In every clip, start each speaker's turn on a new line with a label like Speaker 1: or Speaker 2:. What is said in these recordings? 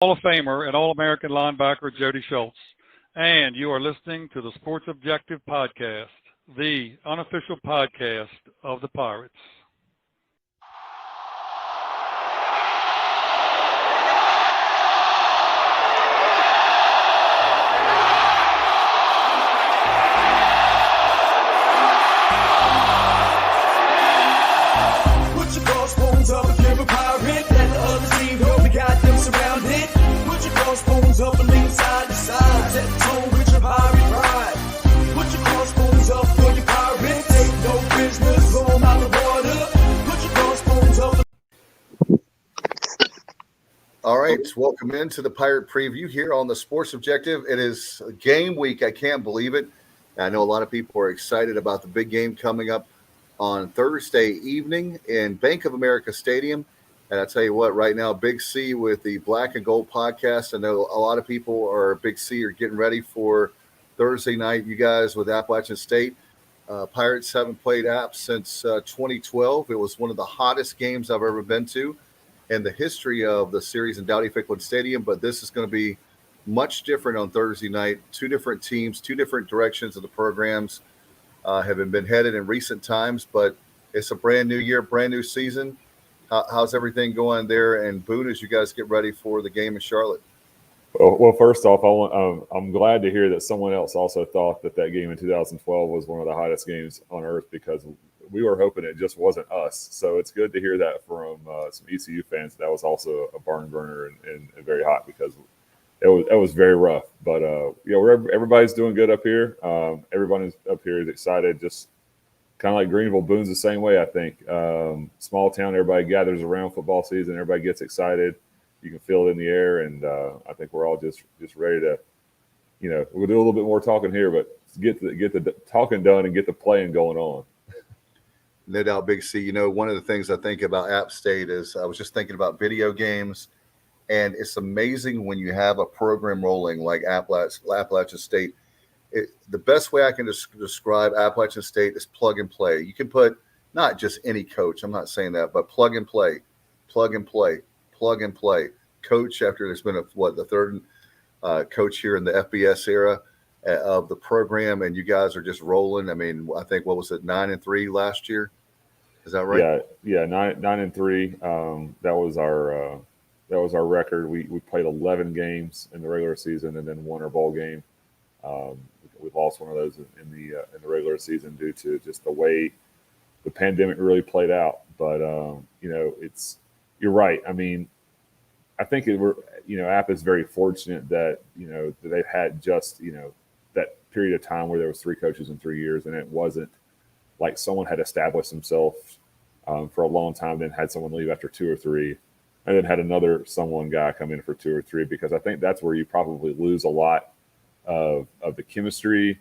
Speaker 1: Hall of Famer and All-American linebacker Jody Schultz. And you are listening to the Sports Objective Podcast, the unofficial podcast of the Pirates.
Speaker 2: Put your crossbones up if you're a pirate. Let the other team know we got them surrounded. Put your crossbones up and lean side to side. Set the tone with your pirate pride. Put your crossbones up for your pirates. Ain't no business, blow 'em out the water. Put your crossbones up.
Speaker 3: All right, welcome into the Pirate Preview here on the Sports Objective. It is game week. I can't believe it. I know a lot of people are excited about the big game coming up on Thursday evening in Bank of America Stadium. And I tell you what, right now, Big C with the Black and Gold podcast. I know a lot of people are Big C are getting ready for Thursday night. You guys with Appalachian State. Pirates haven't played App since 2012. It was one of the hottest games I've ever been to in the history of the series in Dodie Stadium. But this is going to be much different on Thursday night. Two different teams, two different directions of the programs have been headed in recent times, but it's a brand new year, brand new season. How's everything going there in Boone as you guys get ready for the game in Charlotte?
Speaker 4: Well, first off, I'm glad to hear that someone else also thought that game in 2012 was one of the hottest games on earth, because we were hoping it just wasn't us. So it's good to hear that from some ECU fans. That was also a barn burner and very hot, because it was very rough. But everybody's doing good up here. Everyone up here is excited. Just kind of like Greenville, Boone's the same way, I think. Small town, everybody gathers around football season. Everybody gets excited. You can feel it in the air, and I think we're all just ready to, we'll do a little bit more talking here, but get the talking done and get the playing going on.
Speaker 3: No doubt, Big C. One of the things I think about App State is I was just thinking about video games, and it's amazing when you have a program rolling like Appalachian State. The best way I can describe Appalachian State is plug and play. You can put not just any coach, I'm not saying that, but plug and play. Coach, after there's been the third coach here in the FBS era of the program, and you guys are just rolling. I mean, I think, what was it, 9-3 last year? Is that right?
Speaker 4: Yeah, 9-3. That was our record. We played 11 games in the regular season and then won our bowl game. We lost one of those in the regular season due to just the way the pandemic really played out. But you're right. I mean, I think App is very fortunate that that they've had just that period of time where there was 3 coaches in 3 years, and it wasn't like someone had established themselves for a long time, then had someone leave after 2 or 3, and then had another guy come in for 2 or 3, because I think that's where you probably lose a lot of the chemistry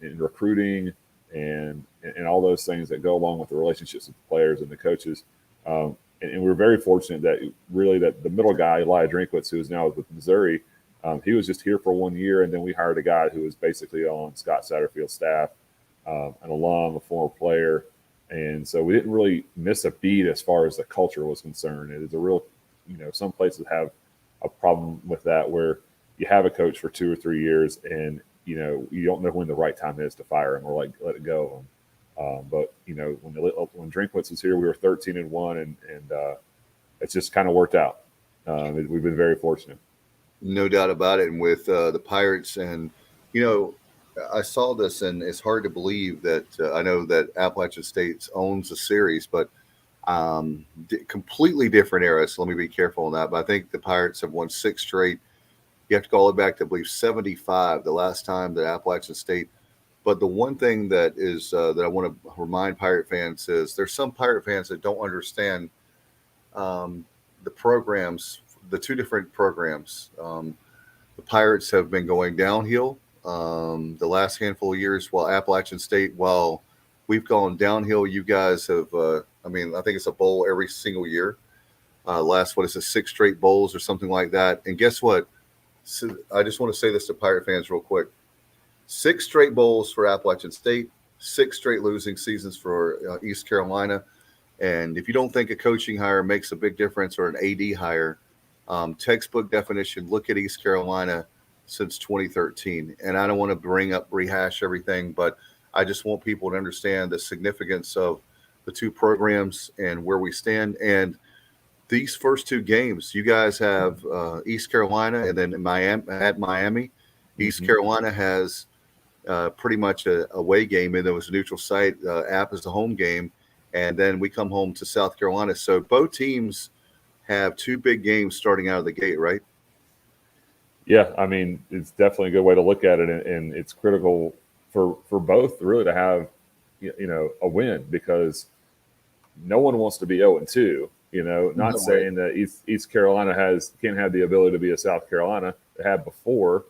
Speaker 4: in recruiting and all those things that go along with the relationships with the players and the coaches. And we're very fortunate that the middle guy, Elijah Drinkwitz, who is now with Missouri, he was just here for 1 year, and then we hired a guy who was basically on Scott Satterfield's staff, an alum, a former player. And so we didn't really miss a beat as far as the culture was concerned. It is a real, some places have a problem with that, where you have a coach for 2 or 3 years and, you don't know when the right time is to fire him or let it go of him. But, when Drinkwitz was here, we were 13-1, and it's just kind of worked out. We've been very fortunate.
Speaker 3: No doubt about it. And with the Pirates, and, I saw this, and it's hard to believe that I know that Appalachian State owns the series, but completely different era. So let me be careful on that. But I think the Pirates have won 6 straight. You have to call it back to, I believe, 75, the last time that Appalachian State. But the one thing that is that I want to remind Pirate fans is there's some Pirate fans that don't understand the programs, the 2 different programs. The Pirates have been going downhill the last handful of years, while Appalachian State, while we've gone downhill, you guys have, I think it's a bowl every single year. Last, 6 straight bowls or something like that. And guess what? So I just want to say this to Pirate fans real quick. 6 straight bowls for Appalachian State, 6 straight losing seasons for East Carolina. And if you don't think a coaching hire makes a big difference, or an AD hire, Textbook definition, look at East Carolina since 2013. And I don't want to rehash everything, but I just want people to understand the significance of the two programs and where we stand. And these first two games, you guys have East Carolina and then Miami. East Carolina has pretty much a away game, and there was a neutral site. App is the home game, and then we come home to South Carolina. So both teams have two big games starting out of the gate, right?
Speaker 4: Yeah, I mean, it's definitely a good way to look at it, and it's critical for both really to have a win, because no one wants to be 0-2. Not saying that East Carolina can't have the ability to be a South Carolina. They have before.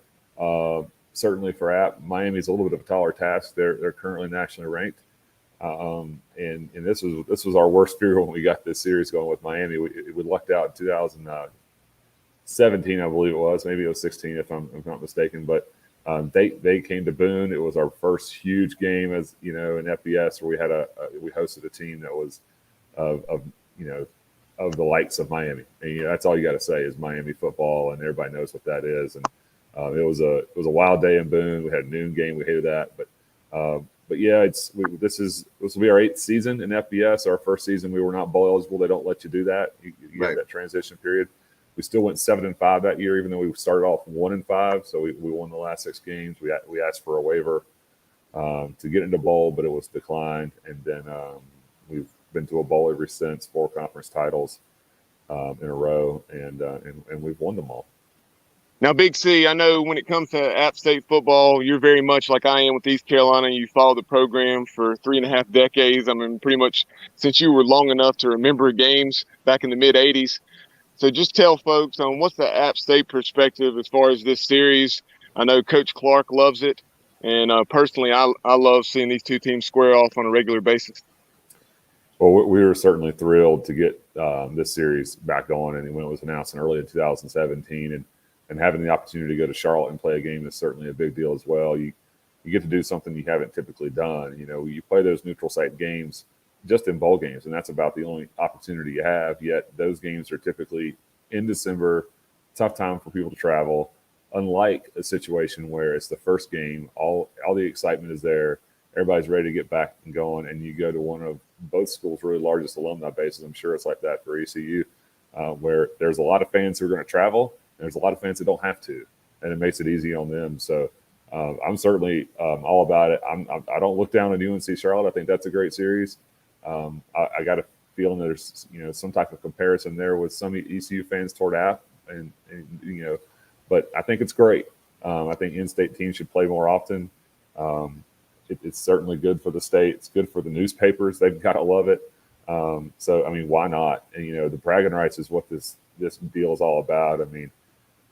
Speaker 4: Certainly for App, Miami's a little bit of a taller task. They're currently nationally ranked, and this was our worst fear when we got this series going with Miami. We lucked out in 2017, I believe it was. Maybe it was 16 if I'm not mistaken. But they came to Boone. It was our first huge game as in FBS, where we hosted a team that was of the likes of Miami, and that's all you got to say is Miami football, and everybody knows what that is. And it was a wild day in Boone. We had a noon game. We hated that, but yeah, this will be our 8th season in FBS. Our first season we were not bowl eligible. They don't let you do that. You
Speaker 3: right.
Speaker 4: have that transition period. We still went 7-5 that year, even though we started off 1-5. So we won the last 6 games. We asked for a waiver to get into bowl, but it was declined. And then we've been to a bowl ever since, 4 conference titles in a row, and we've won them all.
Speaker 5: Now, Big C, I know when it comes to App State football, you're very much like I am with East Carolina. You followed the program for 3.5 decades. I mean, pretty much since you were long enough to remember games back in the mid-'80s. So just tell folks on what's the App State perspective as far as this series. I know Coach Clark loves it, and personally, I love seeing these two teams square off on a regular basis.
Speaker 4: Well, we were certainly thrilled to get this series back on, and when it was announced in early in 2017, and having the opportunity to go to Charlotte and play a game is certainly a big deal as well. You get to do something you haven't typically done. You play those neutral site games just in bowl games, and that's about the only opportunity you have. Yet those games are typically in December, tough time for people to travel. Unlike a situation where it's the first game, all the excitement is there, everybody's ready to get back and going, and you go to one of both schools' really largest alumni bases. I'm sure it's like that for ECU, where there's a lot of fans who are going to travel. There's a lot of fans that don't have to, and it makes it easy on them. So I'm certainly all about it. I don't look down on UNC Charlotte. I think that's a great series. I got a feeling there's some type of comparison there with some ECU fans toward App, and but I think it's great. I think in-state teams should play more often. It's certainly good for the state. It's good for the newspapers. They've got to love it. So I mean, why not? And the bragging rights is what this deal is all about. I mean,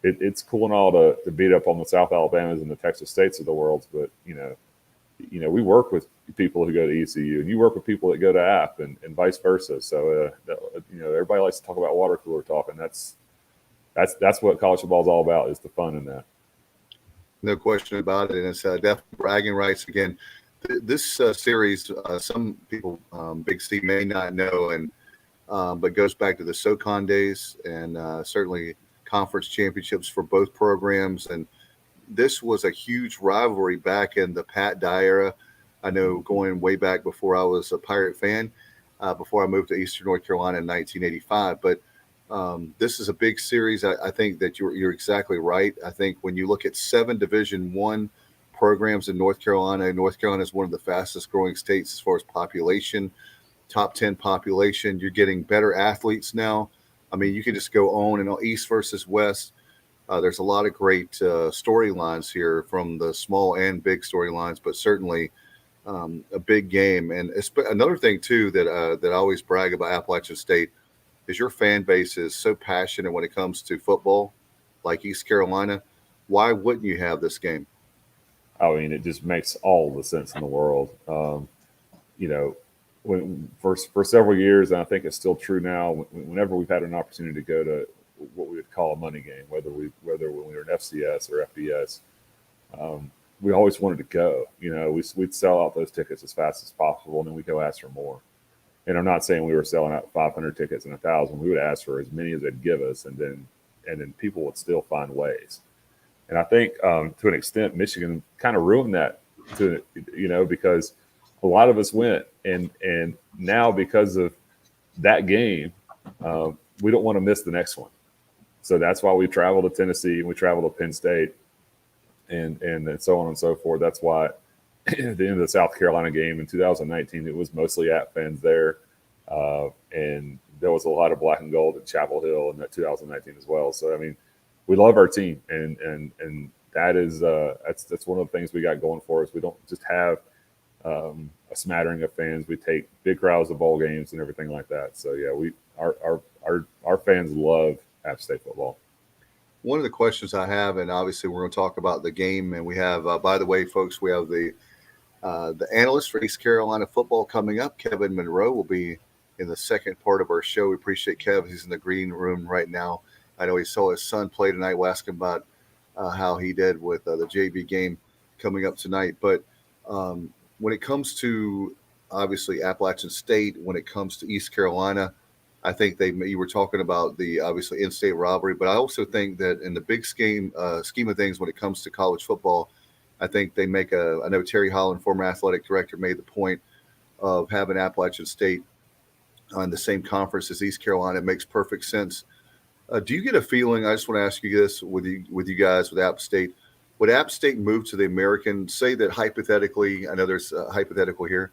Speaker 4: it's cool and all to beat up on the South Alabamas and the Texas States of the world, but we work with people who go to ECU, and you work with people that go to App, and vice versa. So everybody likes to talk about water cooler talk, and that's what college football is all about, is the fun in that.
Speaker 3: No question about it, and it's definitely bragging rights again. This series, some people, Big C, may not know, and but goes back to the SoCon days, and certainly conference championships for both programs. And this was a huge rivalry back in the Pat Dye era. I know, going way back before I was a Pirate fan, before I moved to Eastern North Carolina in 1985. But this is a big series. I think that you're exactly right. I think when you look at 7 Division I programs in North Carolina is one of the fastest growing states as far as population, top 10 population. You're getting better athletes now. I mean, you can just go on and on, East versus West. There's a lot of great storylines here, from the small and big storylines, but certainly a big game. And another thing too that I always brag about Appalachian State is your fan base is so passionate when it comes to football, like East Carolina. Why wouldn't you have this game?
Speaker 4: I mean, it just makes all the sense in the world. When for several years, and I think it's still true now, whenever we've had an opportunity to go to what we would call a money game, whether when we were in FCS or FBS, we always wanted to go. We'd sell out those tickets as fast as possible, and then we'd go ask for more. And I'm not saying we were selling out 500 tickets and 1,000. We would ask for as many as they'd give us, and then and then people would still find ways. And I think to an extent, Michigan kind of ruined that, because a lot of us went, and now because of that game, we don't want to miss the next one. So that's why we travel to Tennessee and we travel to Penn State, and so on and so forth. That's why at the end of the South Carolina game in 2019, it was mostly at fans there, and there was a lot of black and gold at Chapel Hill in that 2019 as well. So I mean, we love our team, and that is that's one of the things we got going for us. We don't just have a smattering of fans. We take big crowds to bowl games and everything like that. So yeah, our fans love App State football.
Speaker 3: One of the questions I have, and obviously we're going to talk about the game, and we have, by the way, folks, we have the analyst for East Carolina football coming up. Kevin Monroe will be in the second part of our show. We appreciate Kev. He's in the green room right now. I know he saw his son play tonight. We'll ask him about how he did with the JV game coming up tonight. But when it comes to, obviously, Appalachian State, when it comes to East Carolina, I think you were talking about the, obviously, in-state rivalry. But I also think that in the big scheme of things when it comes to college football, I think they make I know Terry Holland, former athletic director, made the point of having Appalachian State on the same conference as East Carolina. It makes perfect sense. Do you get a feeling, I just want to ask you this with you guys, with App State, would App State move to the American, say that hypothetically, I know there's a hypothetical here,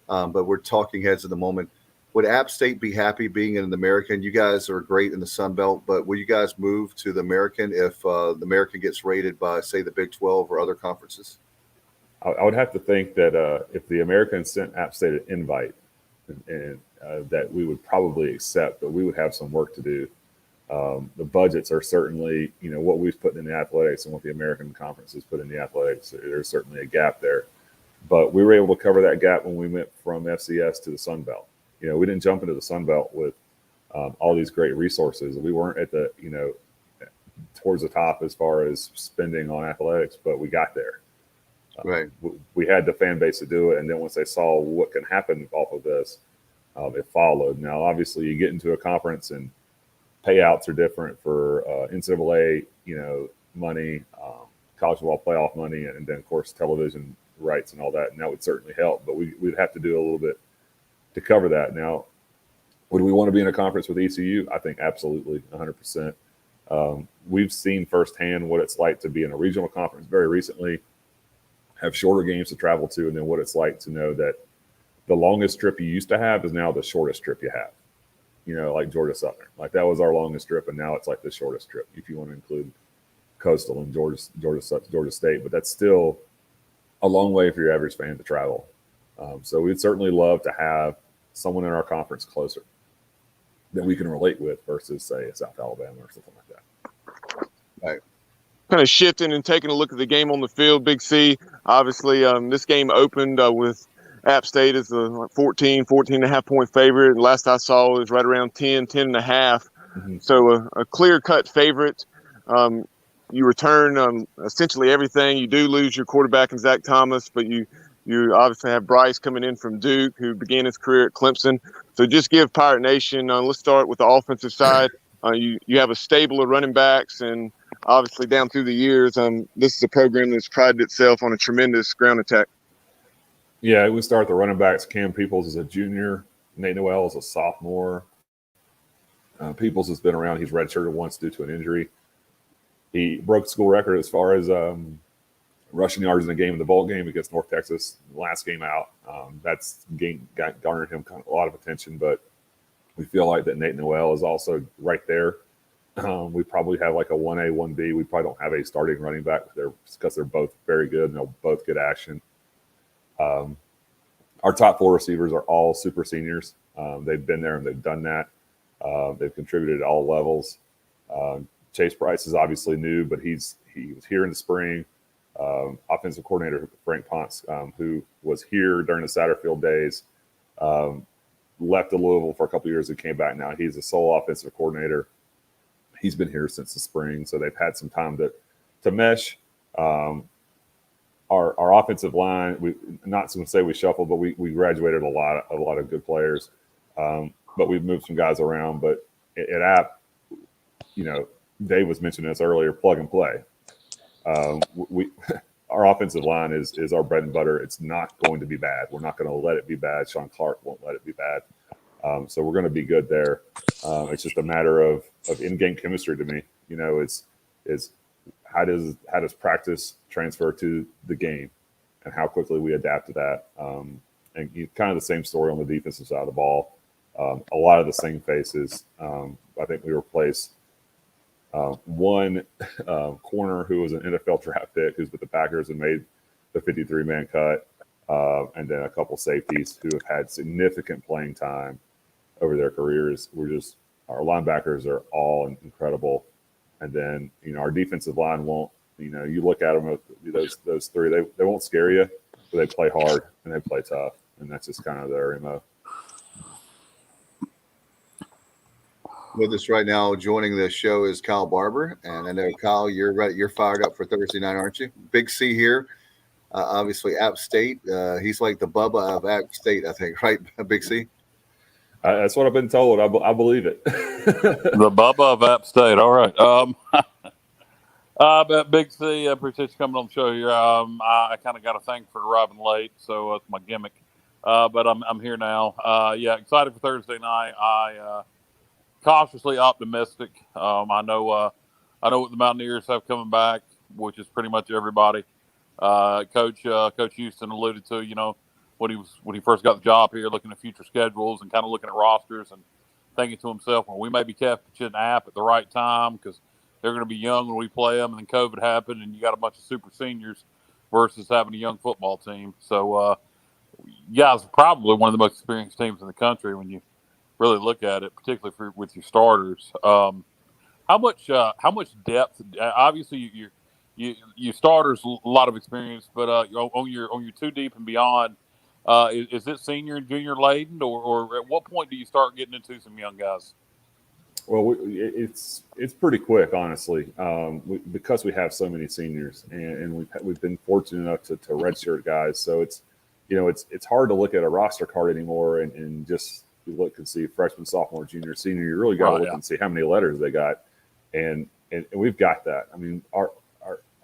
Speaker 3: but we're talking heads at the moment, would App State be happy being in the American? You guys are great in the Sun Belt, but will you guys move to the American if the American gets rated by, say, the Big 12 or other conferences?
Speaker 4: I would have to think that if the American sent App State an invite, and that we would probably accept, but we would have some work to do. The budgets are certainly, what we've put in the athletics and what the American Conference has put in the athletics. There's certainly a gap there, but we were able to cover that gap when we went from FCS to the Sun Belt. We didn't jump into the Sun Belt with all these great resources. We weren't at the, towards the top as far as spending on athletics, but we got there.
Speaker 3: Right.
Speaker 4: We had the fan base to do it. And then once they saw what can happen off of this, it followed. Now, obviously, you get into a conference and payouts are different for NCAA, money, college football playoff money, and then, of course, television rights and all that. And that would certainly help. But we'd have to do a little bit to cover that. Now, would we want to be in a conference with ECU? I think absolutely, 100%. We've seen firsthand what it's like to be in a regional conference very recently, have shorter games to travel to, and then what it's like to know that the longest trip you used to have is now the shortest trip you have. Like Georgia Southern. Like that was our longest trip, and now it's like the shortest trip if you want to include Coastal and Georgia State. But that's still a long way for your average fan to travel. So we'd certainly love to have someone in our conference closer that we can relate with versus, say, South Alabama or something like that.
Speaker 3: Right.
Speaker 5: Kind of shifting and taking a look at the game on the field, Big C. Obviously, this game opened with App State as a 14 and a half point favorite. And last I saw it was right around 10 and a half. Mm-hmm. So a clear-cut favorite. You return essentially everything. You do lose your quarterback in Zach Thomas, but you obviously have Bryce coming in from Duke, who began his career at Clemson. So just give Pirate Nation, let's start with the offensive side. You have a stable of running backs, and obviously down through the years, this is a program that's prided itself on a tremendous ground attack.
Speaker 4: Yeah, we start the running backs. Cam Peoples is a junior. Nate Noel is a sophomore. Peoples has been around. He's redshirted once due to an injury. He broke the school record as far as rushing yards in the game, in the bowl game against North Texas, last game out. That's garnered him kind of a lot of attention, but we feel like that Nate Noel is also right there. We probably have like a 1A, 1B. We probably don't have a starting running back because they're both very good and they'll both get action. Our top four receivers are all super seniors. They've been there and they've done that. They've contributed at all levels. Chase Price is obviously new, but he was here in the spring. Offensive coordinator Frank Ponce, who was here during the Satterfield days, left to Louisville for a couple of years and came back now. He's a sole offensive coordinator. He's been here since the spring, so they've had some time to mesh. Our offensive line, we not to say we shuffled, but we graduated a lot of good players. But we've moved some guys around. But at App, Dave was mentioning this earlier, plug and play. We our offensive line is our bread and butter. It's not going to be bad. We're not going to let it be bad. Sean Clark won't let it be bad. So we're going to be good there. It's just a matter of in-game chemistry to me. Is how does practice transfer to the game, and how quickly we adapt to that. And kind of the same story on the defensive side of the ball. A lot of the same faces. I think we replaced one corner who was an NFL draft pick who's with the Packers and made the 53-man cut, and then a couple safeties who have had significant playing time over their careers. Our linebackers are all incredible, and then our defensive line won't. You look at them, those three, they won't scare you, but they play hard and they play tough, and that's just kind of their MO.
Speaker 3: With us right now, joining the show is Kyle Barber, and I know Kyle, you're ready. You're fired up for Thursday night, aren't you? Big C here, obviously App State. He's like the Bubba of App State, I think, right? Big C.
Speaker 4: That's what I've been told. I believe it.
Speaker 6: The Bubba of App State. All right. But Big C, I appreciate you coming on the show here. I kind of got a thing for arriving late, so it's my gimmick. But I'm here now. Yeah, excited for Thursday night. Cautiously optimistic. I know what the Mountaineers have coming back, which is pretty much everybody. Coach Houston alluded to, when he first got the job here, looking at future schedules and kind of looking at rosters and thinking to himself, well, we maybe catching App at the right time because they're going to be young when we play them, and then COVID happened, and you got a bunch of super seniors versus having a young football team. So, you guys are probably one of the most experienced teams in the country when you really look at it, particularly with your starters. How much depth? Obviously, your starters a lot of experience, but on your two deep and beyond, is it senior and junior laden, or at what point do you start getting into some young guys?
Speaker 4: Well, it's pretty quick, honestly, because we have so many seniors, and we've been fortunate enough to redshirt guys. So it's hard to look at a roster card anymore and just look and see freshman, sophomore, junior, senior. You really got to look and see how many letters they got, and we've got that. I mean, our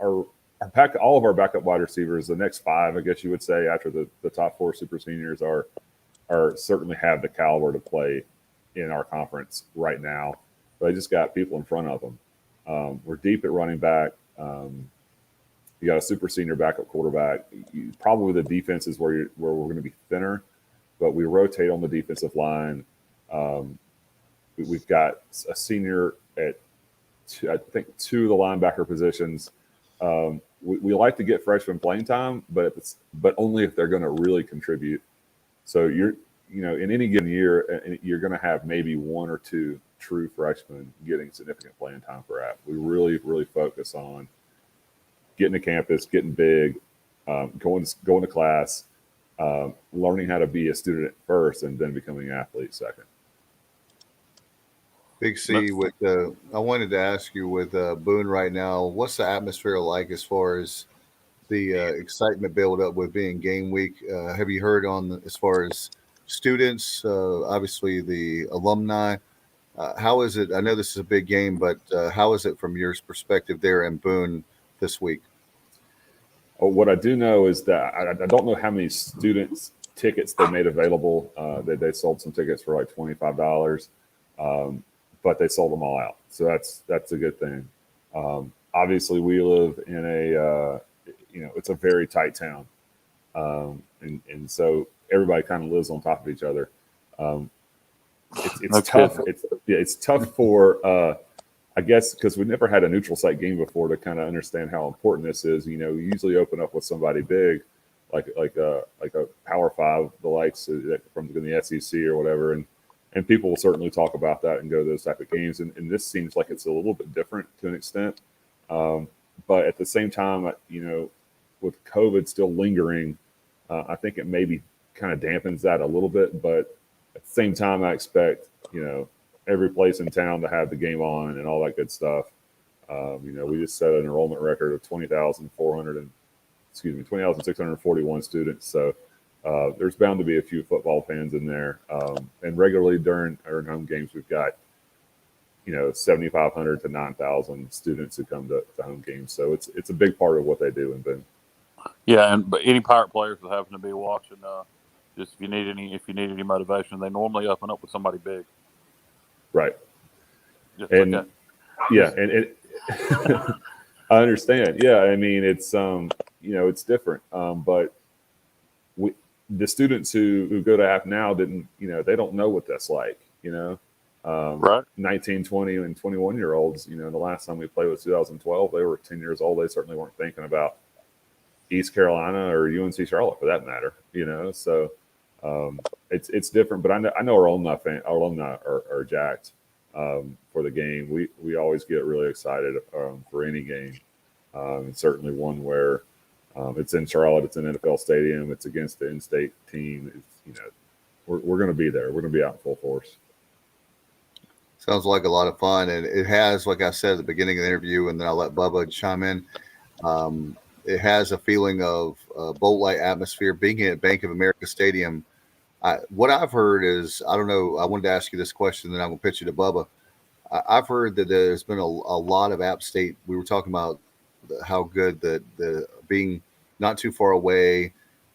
Speaker 4: all of our backup wide receivers, the next five, I guess you would say, after the top four super seniors are certainly have the caliber to play in our conference right now. But I just got people in front of them. We're deep at running back. You got a super senior backup quarterback. Probably the defense is where we're going to be thinner, but we rotate on the defensive line. We've got a senior at I think two of the linebacker positions. We like to get freshmen playing time, but only if they're going to really contribute. So in any given year, you're going to have maybe one or two true freshmen getting significant playing time for App. We really, really focus on getting to campus, getting big, going to class, learning how to be a student first, and then becoming an athlete second.
Speaker 3: Big C, I wanted to ask you with Boone right now, what's the atmosphere like as far as the excitement build up with being game week? Have you heard as far as students, obviously the alumni? How is it? I know this is a big game, but how is it from your perspective there in Boone this week?
Speaker 4: What I do know is that I don't know how many students tickets they made available. They sold some tickets for like $25, but they sold them all out. So that's a good thing. Obviously, we live in it's a very tight town, and so everybody kind of lives on top of each other. It's tough. It's tough for I guess because we've never had a neutral site game before to kind of understand how important this is. We usually open up with somebody big, like a Power Five, the likes from the SEC or whatever, and people will certainly talk about that and go to those type of games. And this seems like it's a little bit different to an extent, but at the same time, with COVID still lingering, I think it maybe kind of dampens that a little bit. But at the same time, I expect every place in town to have the game on and all that good stuff. We just set an enrollment record of 20,641 students. So there's bound to be a few football fans in there. And regularly during our home games, we've got 7,500 to 9,000 students who come to home games. So it's a big part of what they do in Boone.
Speaker 6: Yeah, but any Pirate players that happen to be watching, just if you need any motivation, they normally open up with somebody big.
Speaker 4: Right.
Speaker 6: Just
Speaker 4: And
Speaker 6: like that.
Speaker 4: yeah, and it I understand. Yeah, I mean it's it's different. But the students who go to App now didn't, they don't know what that's like,
Speaker 6: Right.
Speaker 4: 19, 20, and 21-year-olds, the last time we played was 2012. They were 10 years old. They certainly weren't thinking about East Carolina or UNC Charlotte for that matter, So it's different. But I know our alumni are jacked for the game. We always get really excited for any game. It's certainly one where it's in Charlotte. It's an NFL stadium. It's against the in-state team. We're going to be there. We're going to be out in full force.
Speaker 3: Sounds like a lot of fun, and it has, like I said at the beginning of the interview, and then I'll let Bubba chime in. It has a feeling of boat-like atmosphere. Being at Bank of America Stadium, what I've heard is, I don't know, I wanted to ask you this question, then I'm going to pitch it to Bubba. I've heard that there's been a lot of App State. We were talking about how good the being not too far away,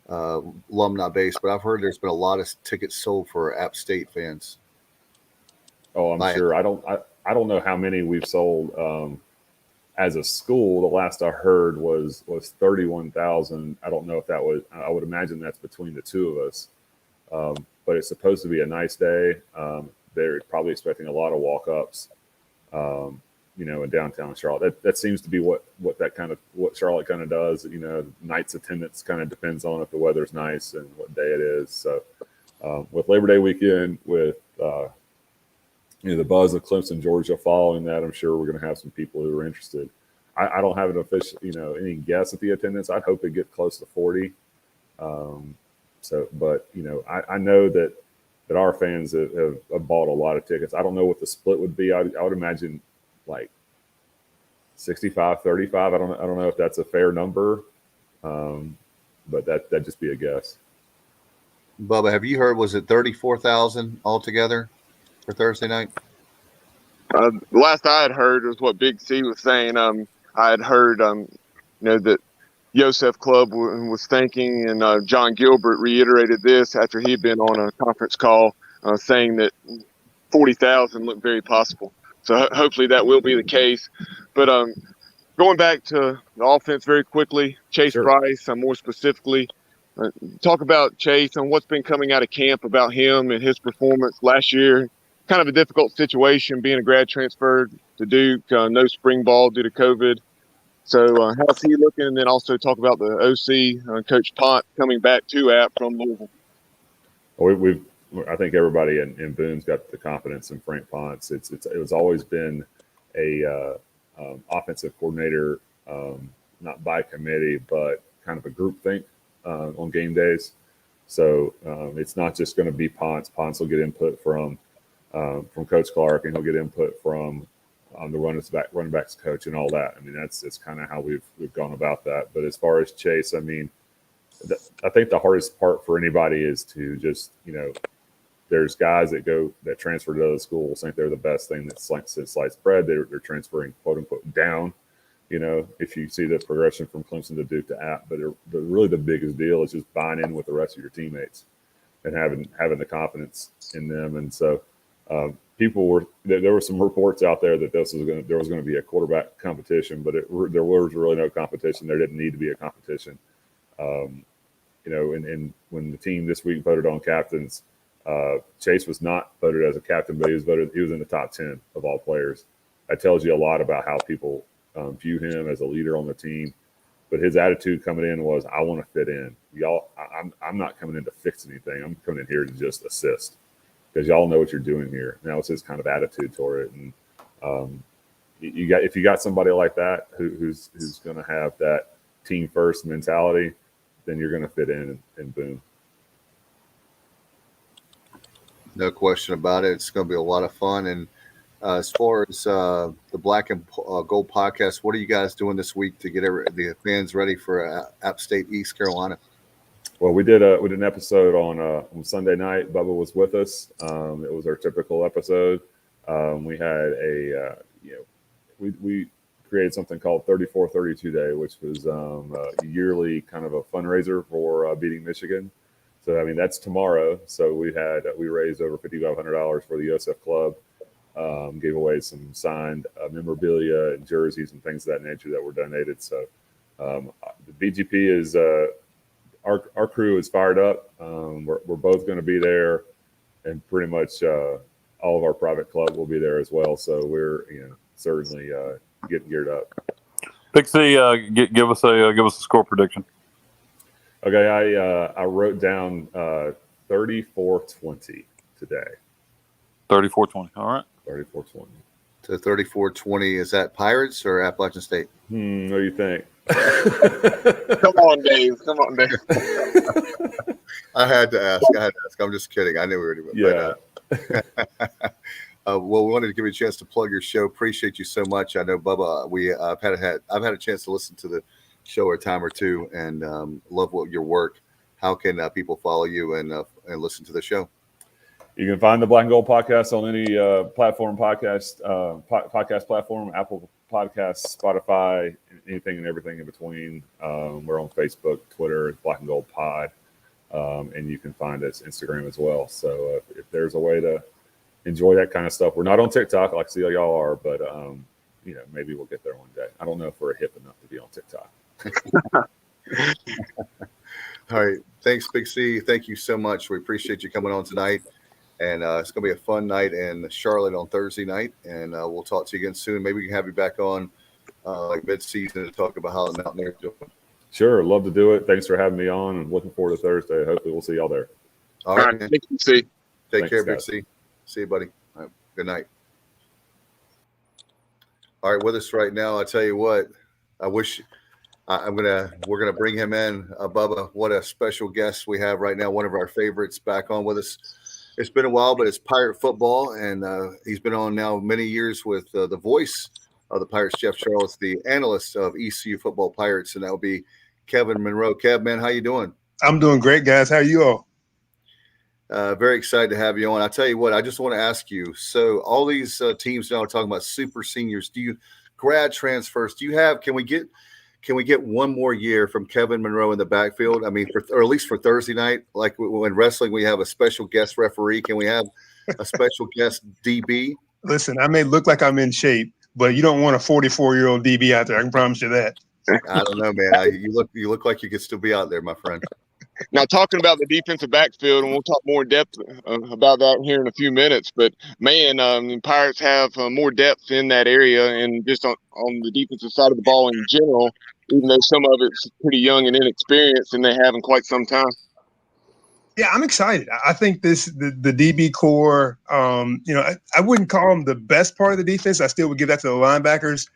Speaker 3: alumni base, but I've heard there's been a lot of tickets sold for App State fans.
Speaker 4: Oh, I'm sure. I don't know how many we've sold as a school. The last I heard was 31,000. I don't know if that was. I would imagine that's between the two of us. But it's supposed to be a nice day. They're probably expecting a lot of walk-ups. In downtown Charlotte. That seems to be what Charlotte kind of does. Night's attendance kind of depends on if the weather's nice and what day it is. So with Labor Day weekend, with the buzz of Clemson, Georgia following that, I'm sure we're going to have some people who are interested. I don't have an official, any guess at the attendance. I'd hope it get close to 40. But I know that our fans have bought a lot of tickets. I don't know what the split would be. I would imagine like 65-35. I don't know if that's a fair number, but that'd just be a guess.
Speaker 3: Bubba, have you heard? Was it 34,000 altogether for Thursday night?
Speaker 5: The last I had heard was what Big C was saying. I had heard, that Yosef Club was thinking, and John Gilbert reiterated this after he'd been on a conference call, saying that 40,000 looked very possible. So hopefully that will be the case. But going back to the offense very quickly, Chase
Speaker 4: Sure.
Speaker 5: Price, more specifically, talk about Chase and what's been coming out of camp about him and his performance last year. Kind of a difficult situation being a grad transfer to Duke, no spring ball due to COVID. So how's he looking? And then also talk about the OC, Coach Ponce, coming back to App from Louisville.
Speaker 4: I think everybody in Boone's got the confidence in Frank Ponce. It was always been a offensive coordinator, not by committee, but kind of a group think on game days. So it's not just going to be Ponce. Ponce will get input from Coach Clark, and he'll get input from the running backs coach and all that. I mean, it's kind of how we've gone about that. But as far as Chase, I mean, I think the hardest part for anybody is to just, there's guys that transfer to other schools, think they're the best thing since sliced bread. They're transferring, quote unquote, down. If you see the progression from Clemson to Duke to App, but really the biggest deal is just buying in with the rest of your teammates and having the confidence in them. And so there were some reports out there that there was going to be a quarterback competition, but there was really no competition. There didn't need to be a competition. And when the team this week voted on captains, Chase was not voted as a captain, but he was in the top 10 of all players. That tells you a lot about how people view him as a leader on the team. But his attitude coming in was, I want to fit in. Y'all, I'm not coming in to fix anything. I'm coming in here to just assist because y'all know what you're doing here. And that was his kind of attitude toward it. And if you got somebody like that who's going to have that team first mentality, then you're going to fit in Boone.
Speaker 3: No question about it. It's going to be a lot of fun. And as far as the Black and Gold podcast, what are you guys doing this week to get the fans ready for App State, East Carolina?
Speaker 4: Well, we did an episode on Sunday night. Bubba was with us. It was our typical episode. We had we created something called 34-32 Day, which was a yearly kind of a fundraiser for beating Michigan. So I mean that's tomorrow. So we raised over $5,500 for the USF club. Gave away some signed memorabilia and jerseys and things of that nature that were donated. So the BGP is our crew is fired up. We're both going to be there, and pretty much all of our private club will be there as well. So we're certainly getting geared up.
Speaker 6: Big C, give us a score prediction.
Speaker 4: Okay, I wrote down 34-20 today.
Speaker 6: 34-20. All right.
Speaker 4: 34-20.
Speaker 3: To 34-20, is that Pirates or Appalachian State?
Speaker 4: What do you think?
Speaker 5: Come on, Dave. Come on, Dave.
Speaker 3: I had to ask. I'm just kidding. I knew we already went.
Speaker 4: Yeah.
Speaker 3: Well, we wanted to give you a chance to plug your show. Appreciate you so much. I know, Bubba, I've had a chance to listen to the show a time or two, and love your work. How can people follow you and listen to the show?
Speaker 4: You can find the Black and Gold podcast on any podcast platform, Apple Podcasts, Spotify, anything and everything in between. We're on Facebook, Twitter, Black and Gold Pod, and you can find us Instagram as well. So if there's a way to enjoy that kind of stuff, we're not on TikTok like see y'all are, but maybe we'll get there one day. I don't know if we're hip enough to be on TikTok.
Speaker 3: All right, thanks, Big C. Thank you so much. We appreciate you coming on tonight. And it's going to be a fun night in Charlotte on Thursday night. And we'll talk to you again soon. Maybe we can have you back on mid-season to talk about how the Mountaineers are doing.
Speaker 4: Sure. Love to do it. Thanks for having me on. And looking forward to Thursday. Hopefully we'll see y'all there.
Speaker 3: All right.
Speaker 5: Thank you, C.
Speaker 3: Take care,
Speaker 4: guys.
Speaker 3: Big C. See you, buddy. All right. Good night. All right. With us right now, I tell you what, we're going to bring him in. Bubba, what a special guest we have right now. One of our favorites back on with us. It's been a while, but it's Pirate football, and he's been on now many years with the voice of the Pirates, Jeff Charles, the analyst of ECU Football Pirates, and that will be Kevin Monroe. Kev, man, how you doing?
Speaker 7: I'm doing great, guys. How are you all?
Speaker 3: Very excited to have you on. I tell you what, I just want to ask you, so all these teams now are talking about super seniors. Do you grad transfers? Can we get one more year from Kevin Monroe in the backfield? I mean, or at least for Thursday night, like when wrestling, we have a special guest referee. Can we have a special guest DB?
Speaker 7: Listen, I may look like I'm in shape, but you don't want a 44-year-old DB out there. I can promise you that.
Speaker 3: I don't know, man. You look like you could still be out there, my friend.
Speaker 5: Now, talking about the defensive backfield, and we'll talk more in depth about that here in a few minutes. But man, Pirates have more depth in that area, and just on the defensive side of the ball in general. Even though some of it's pretty young and inexperienced, and they have in quite some time.
Speaker 7: Yeah, I'm excited. I think the DB core, I wouldn't call them the best part of the defense. I still would give that to the linebackers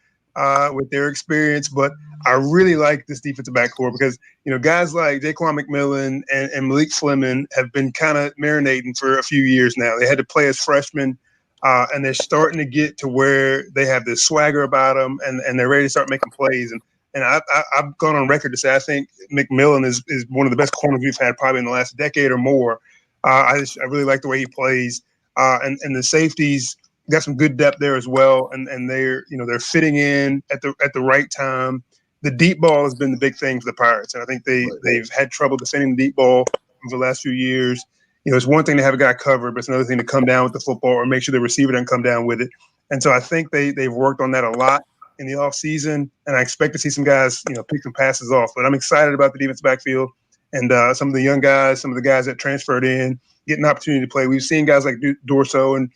Speaker 7: with their experience. But I really like this defensive back core because, guys like Jaquan McMillan and Malik Fleming have been kind of marinating for a few years now. They had to play as freshmen, and they're starting to get to where they have this swagger about them, and they're ready to start making plays. And I've gone on record to say I think McMillan is one of the best corners we've had probably in the last decade or more. I really like the way he plays, and the safeties got some good depth there as well, and they're fitting in at the right time. The deep ball has been the big thing for the Pirates, and I think they've had trouble defending the deep ball over the last few years. It's one thing to have a guy covered, but it's another thing to come down with the football or make sure the receiver doesn't come down with it. And so I think they've worked on that a lot in the offseason, and I expect to see some guys, pick some passes off. But I'm excited about the defense backfield and some of the young guys, some of the guys that transferred in, getting an opportunity to play. We've seen guys like Dorso and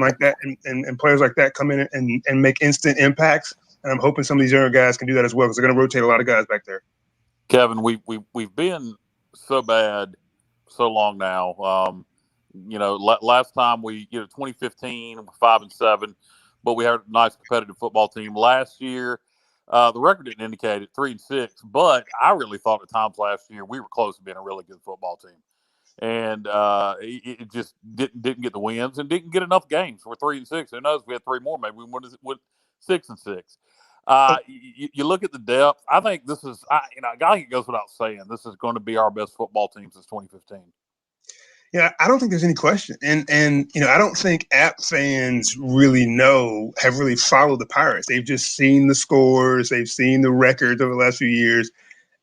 Speaker 7: like that, and players like that come in and make instant impacts. And I'm hoping some of these younger guys can do that as well because they're going to rotate a lot of guys back there.
Speaker 6: Kevin, we've been so bad so long now. Last time 2015, 5-7. But we had a nice competitive football team last year. The record didn't indicate it, 3-6. But I really thought at times last year we were close to being a really good football team, and it just didn't get the wins and didn't get enough games. We're 3-6. Who knows? If we had three more, maybe we would 6-6. You look at the depth. I think this is. I think it goes without saying. This is going to be our best football team since 2015.
Speaker 7: Yeah, I don't think there's any question, and I don't think App fans really have really followed the Pirates. They've just seen the scores, they've seen the records over the last few years,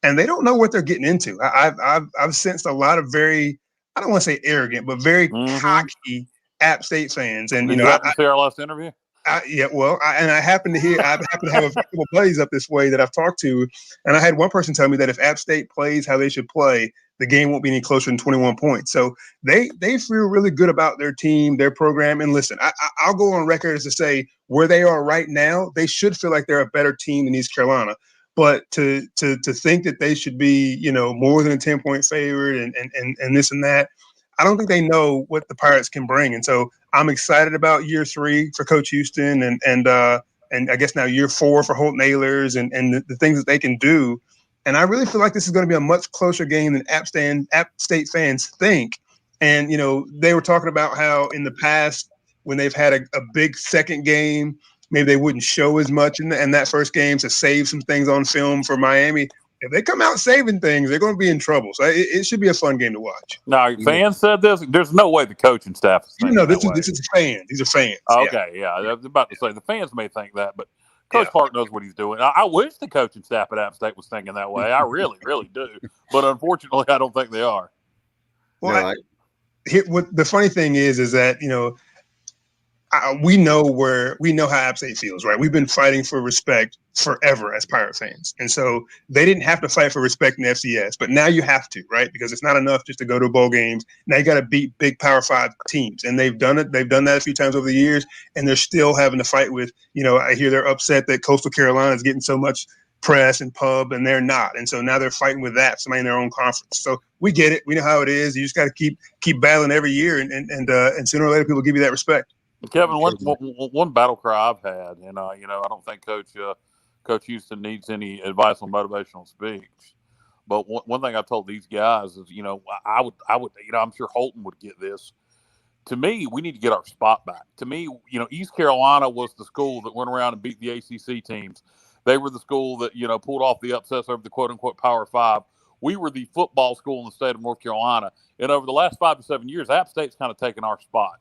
Speaker 7: and they don't know what they're getting into. I've sensed a lot of very, I don't want to say arrogant, but very cocky App State fans, and
Speaker 6: Did you happen to see our last interview?
Speaker 7: I happen to have a couple buddies up this way that I've talked to, and I had one person tell me that if App State plays how they should play, the game won't be any closer than 21 points. So they feel really good about their team, their program. And listen, I'll go on record as to say where they are right now, they should feel like they're a better team than East Carolina. But to think that they should be, more than a 10-point favorite and this and that, I don't think they know what the Pirates can bring. And so I'm excited about year 3 for Coach Houston and I guess now year 4 for Holt Nailers and the things that they can do. And I really feel like this is going to be a much closer game than App State fans think. And, they were talking about how in the past when they've had a big second game, maybe they wouldn't show as much in that first game to save some things on film for Miami. If they come out saving things, they're going to be in trouble. So it should be a fun game to watch.
Speaker 6: No, fans said this. There's no way the coaching staff is thinking
Speaker 7: this is fans. These are fans.
Speaker 6: Okay, yeah. I was about to say the fans may think that, but Coach Park knows what he's doing. I wish the coaching staff at App State was thinking that way. I really, really do. But unfortunately, I don't think they are.
Speaker 7: Well, what the funny thing is that, we know how App State feels, right? We've been fighting for respect forever as Pirate fans. And so they didn't have to fight for respect in the FCS, but now you have to, right? Because it's not enough just to go to bowl games. Now you got to beat big Power 5 teams. And they've done it. They've done that a few times over the years, and they're still having to fight with, I hear they're upset that Coastal Carolina is getting so much press and pub, and they're not. And so now they're fighting with that, somebody in their own conference. So we get it. We know how it is. You just got to keep battling every year, and sooner or later people give you that respect.
Speaker 6: Kevin, one battle cry I've had, and I don't think Coach Houston needs any advice on motivational speech. But one thing I told these guys is, I would, I'm sure Holton would get this. To me, we need to get our spot back. To me, East Carolina was the school that went around and beat the ACC teams. They were the school that pulled off the upsets over the quote unquote Power 5. We were the football school in the state of North Carolina, and over the last 5 to 7 years, App State's kind of taken our spot.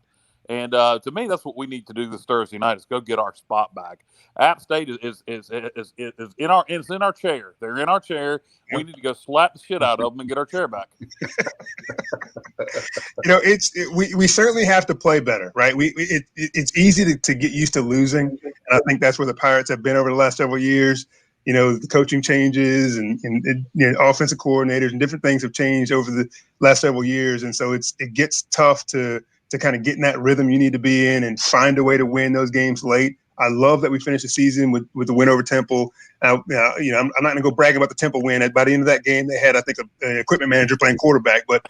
Speaker 6: And to me, that's what we need to do this Thursday night is go get our spot back. App State is in our chair. They're in our chair. We need to go slap the shit out of them and get our chair back.
Speaker 7: We certainly have to play better, right? It's easy to get used to losing, and I think that's where the Pirates have been over the last several years. The coaching changes and offensive coordinators and different things have changed over the last several years, and so it gets tough to kind of get in that rhythm you need to be in and find a way to win those games late. I love that we finished the season with the win over Temple. I'm not going to go brag about the Temple win. By the end of that game, they had, I think, an equipment manager playing quarterback. But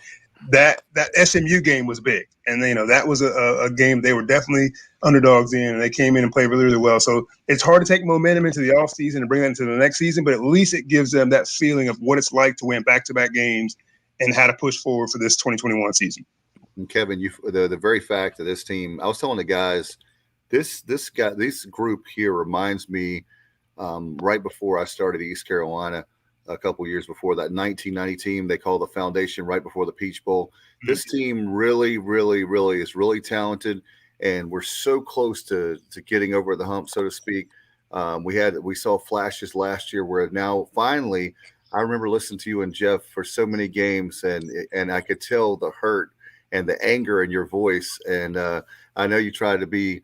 Speaker 7: that SMU game was big. And, that was a game they were definitely underdogs in. And they came in and played really, really well. So it's hard to take momentum into the offseason and bring that into the next season. But at least it gives them that feeling of what it's like to win back-to-back games and how to push forward for this 2021 season.
Speaker 3: And Kevin, the very fact that this team, I was telling the guys, this group here reminds me right before I started East Carolina a couple years before that 1990 team they call the Foundation right before the Peach Bowl. Mm-hmm. This team really, really, really is really talented, and we're so close to getting over the hump, so to speak. We saw flashes last year where now finally I remember listening to you and Jeff for so many games, and I could tell the hurt and the anger in your voice. And I know you try to be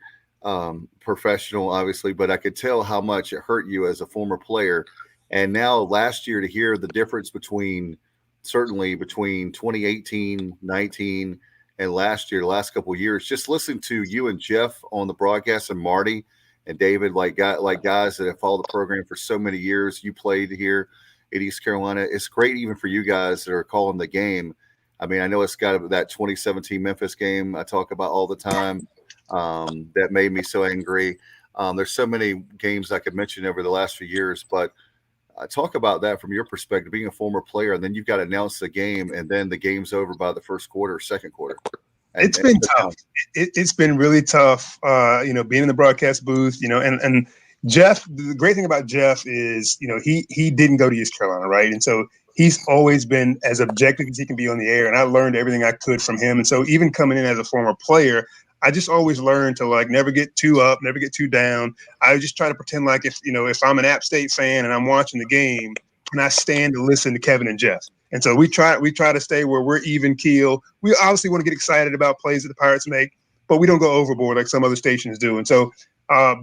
Speaker 3: professional, obviously, but I could tell how much it hurt you as a former player. And now last year to hear the difference between 2018, 19, and last year, the last couple of years, just listening to you and Jeff on the broadcast and Marty and David, like guys that have followed the program for so many years. You played here at East Carolina. It's great even for you guys that are calling the game. I mean, I know it's got that 2017 Memphis game I talk about all the time that made me so angry. There's so many games I could mention over the last few years, but talk about that from your perspective, being a former player, and then you've got to announce the game, and then the game's over by the first quarter or second quarter.
Speaker 7: It's been tough. It's been really tough, being in the broadcast booth, and Jeff, the great thing about Jeff is, he didn't go to East Carolina, right? And so he's always been as objective as he can be on the air, and I learned everything I could from him. And so even coming in as a former player, I just always learned to like never get too up, never get too down. I just try to pretend like if I'm an App State fan and I'm watching the game, and I stand to listen to Kevin and Jeff. And so we try to stay where we're even keel. We obviously want to get excited about plays that the Pirates make, but we don't go overboard like some other stations do. And so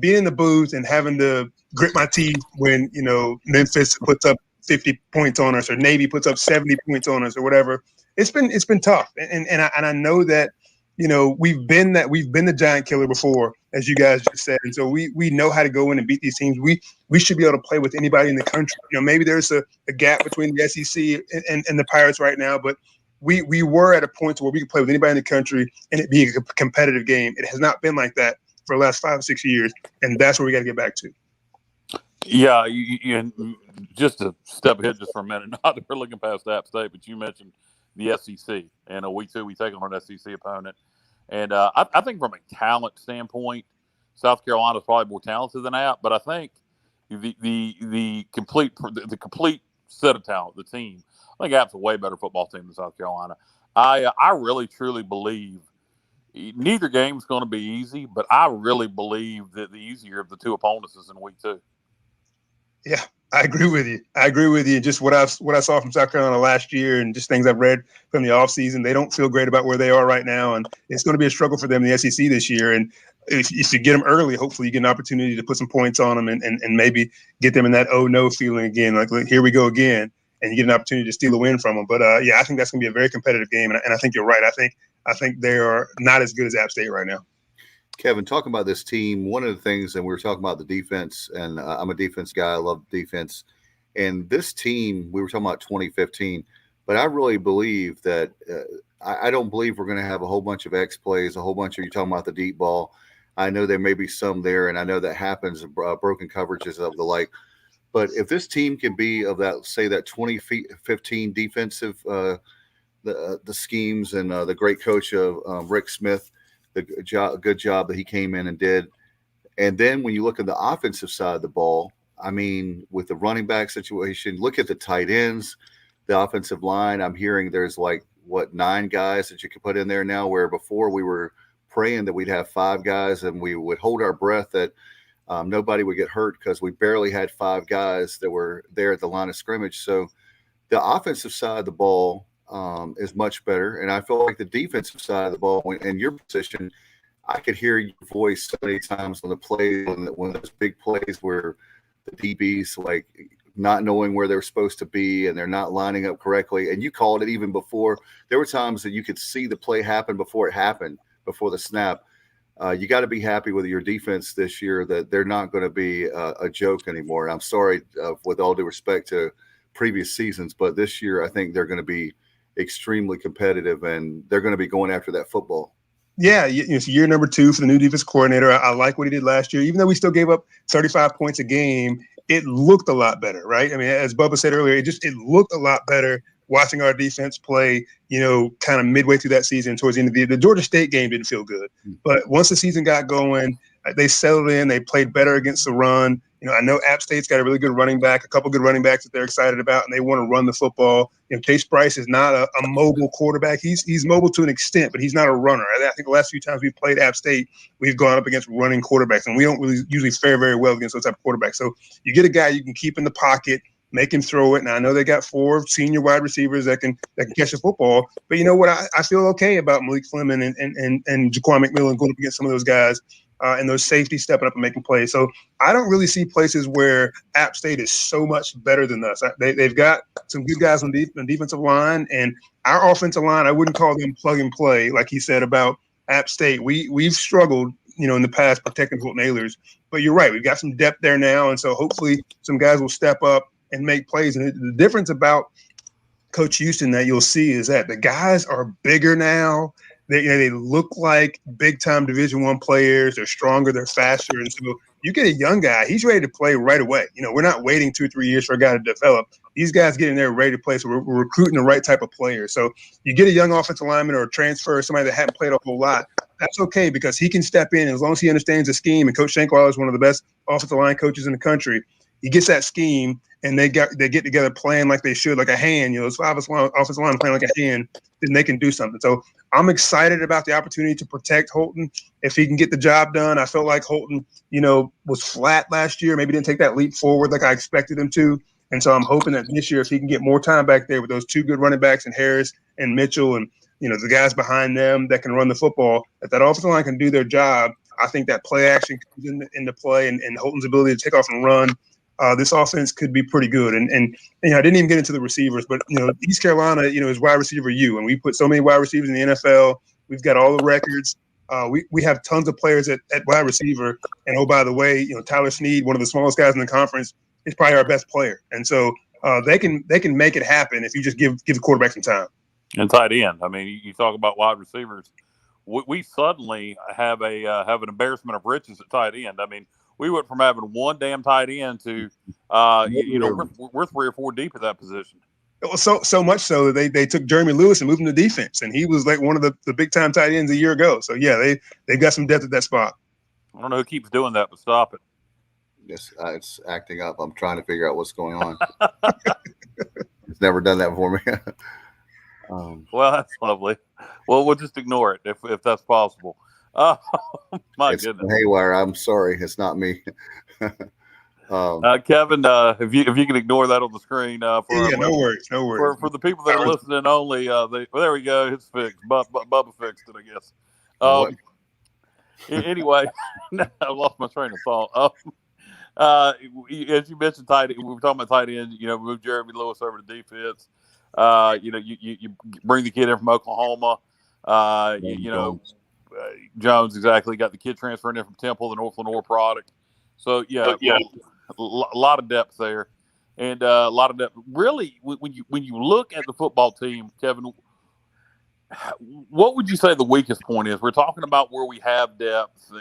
Speaker 7: being in the booth and having to grit my teeth when Memphis puts up 50 points on us or Navy puts up 70 points on us or whatever, it's been tough. And I know that we've been the giant killer before, as you guys just said, and so we know how to go in and beat these teams. We should be able to play with anybody in the country. Maybe there's a gap between the SEC and the Pirates right now, but we were at a point where we could play with anybody in the country and it be a competitive game. It has not been like that for the last 5 or 6 years, and that's where we got to get back to.
Speaker 6: Yeah, just to step ahead just for a minute, not that we're looking past App State, but you mentioned the SEC, and we take on an SEC opponent. And I think from a talent standpoint, South Carolina is probably more talented than App, but I think the complete set of talent, the team, I think App's a way better football team than South Carolina. I really truly believe neither game is going to be easy, but I really believe that the easier of the two opponents is in week 2.
Speaker 7: Yeah, I agree with you. Just what I saw from South Carolina last year and just things I've read from the offseason, they don't feel great about where they are right now. And it's going to be a struggle for them in the SEC this year. And if you get them early, hopefully you get an opportunity to put some points on them and maybe get them in that oh no feeling again. Like, here we go again. And you get an opportunity to steal a win from them. But I think that's going to be a very competitive game. And I think you're right. I think they are not as good as App State right now.
Speaker 3: Kevin, talking about this team, one of the things, and we were talking about the defense, and I'm a defense guy. I love defense. And this team, we were talking about 2015, but I really believe that I don't believe we're going to have a whole bunch of X plays, a whole bunch of, you're talking about the deep ball. I know there may be some there, and I know that happens, broken coverages of the like. But if this team can be of that, say that 2015 defensive, the schemes and the great coach of Rick Smith, the good job that he came in and did. And then when you look at the offensive side of the ball, I mean, with the running back situation, look at the tight ends, the offensive line. I'm hearing there's 9 guys that you could put in there now, where before we were praying that we'd have 5 guys and we would hold our breath that nobody would get hurt because we barely had 5 guys that were there at the line of scrimmage. So the offensive side of the ball is much better. And I feel like the defensive side of the ball, in your position, I could hear your voice so many times on the play, when those big plays where the DBs not knowing where they're supposed to be and they're not lining up correctly. And you called it even before. There were times that you could see the play happen before it happened, before the snap. You got to be happy with your defense this year that they're not going to be a joke anymore. And I'm sorry, with all due respect to previous seasons, but this year I think they're going to be extremely competitive and they're going to be going after that football.
Speaker 7: Yeah, it's year number 2 for the new defense coordinator. I like what he did last year. Even though we still gave up 35 points a game, it looked a lot better, right? I mean, as Bubba said earlier, it looked a lot better watching our defense play, kind of midway through that season towards the end of the Georgia State game didn't feel good. But once the season got going, they settled in. They played better against the run. I know App State's got a really good running back, a couple good running backs that they're excited about, and they want to run the football. Chase Bryce is not a mobile quarterback. He's mobile to an extent, but he's not a runner. I think the last few times we've played App State, we've gone up against running quarterbacks, and we don't really usually fare very well against those type of quarterbacks. So you get a guy you can keep in the pocket, make him throw it. And I know they got 4 senior wide receivers that can catch the football. But you know what? I feel okay about Malik Fleming and Jaquan McMillan going up against some of those guys. And those safeties stepping up and making plays. So I don't really see places where App State is so much better than us. They've got some good guys on defensive line, and our offensive line, I wouldn't call them plug and play, like he said about App State. We've struggled, in the past protecting Holt Nailers. But you're right, we've got some depth there now, and so hopefully some guys will step up and make plays. And the difference about Coach Houston that you'll see is that the guys are bigger now. They look like big-time Division I players. They're stronger. They're faster. And so you get a young guy, he's ready to play right away. We're not waiting 2 or 3 years for a guy to develop. These guys get in there ready to play, so we're recruiting the right type of player. So you get a young offensive lineman or a transfer, somebody that hadn't played a whole lot, that's okay because he can step in as long as he understands the scheme. And Coach Shankweiler is one of the best offensive line coaches in the country. he gets that scheme and they get together playing like they should, like a hand, it's offensive line playing like a hand, then they can do something. So I'm excited about the opportunity to protect Holton if he can get the job done. I felt like Holton, was flat last year, maybe didn't take that leap forward like I expected him to. And so I'm hoping that this year, if he can get more time back there with those two good running backs and Harris and Mitchell and, the guys behind them that can run the football, if that offensive line can do their job, I think that play action comes into play and Holton's ability to take off and run. This offense could be pretty good. And I didn't even get into the receivers, but, East Carolina, is wide receiver U. And we put so many wide receivers in the NFL. We've got all the records. We have tons of players at wide receiver. And, oh, by the way, Tyler Snead, one of the smallest guys in the conference, is probably our best player. And so they can make it happen if you just give the quarterback some time.
Speaker 6: And tight end. I mean, you talk about wide receivers. We suddenly have an embarrassment of riches at tight end. I mean, we went from having one damn tight end to, we're 3 or 4 deep at that position.
Speaker 7: It was so much so that they took Jeremy Lewis and moved him to defense, and he was like one of the big time tight ends a year ago. So yeah, they've got some depth at that spot.
Speaker 6: I don't know who keeps doing that, but stop it.
Speaker 3: Yes, it's acting up. I'm trying to figure out what's going on. It's never done that for me.
Speaker 6: Well, that's lovely. Well, we'll just ignore it if that's possible. Oh, my goodness.
Speaker 3: Haywire. I'm sorry. It's not me.
Speaker 6: Kevin, if you can ignore that on the screen. No
Speaker 7: worries.
Speaker 6: For the people that are listening only, there we go. It's fixed. Bubba fixed it, I guess. Anyway, I lost my train of thought. As you mentioned, tight end, we were talking about tight end. We moved Jeremy Lewis over to defense. You bring the kid in from Oklahoma. Jones, exactly. Got the kid transferring in from Temple, the North Lenore product. So a lot of depth there, and a lot of depth. Really, when you look at the football team, Kevin, what would you say the weakest point is? We're talking about where we have depth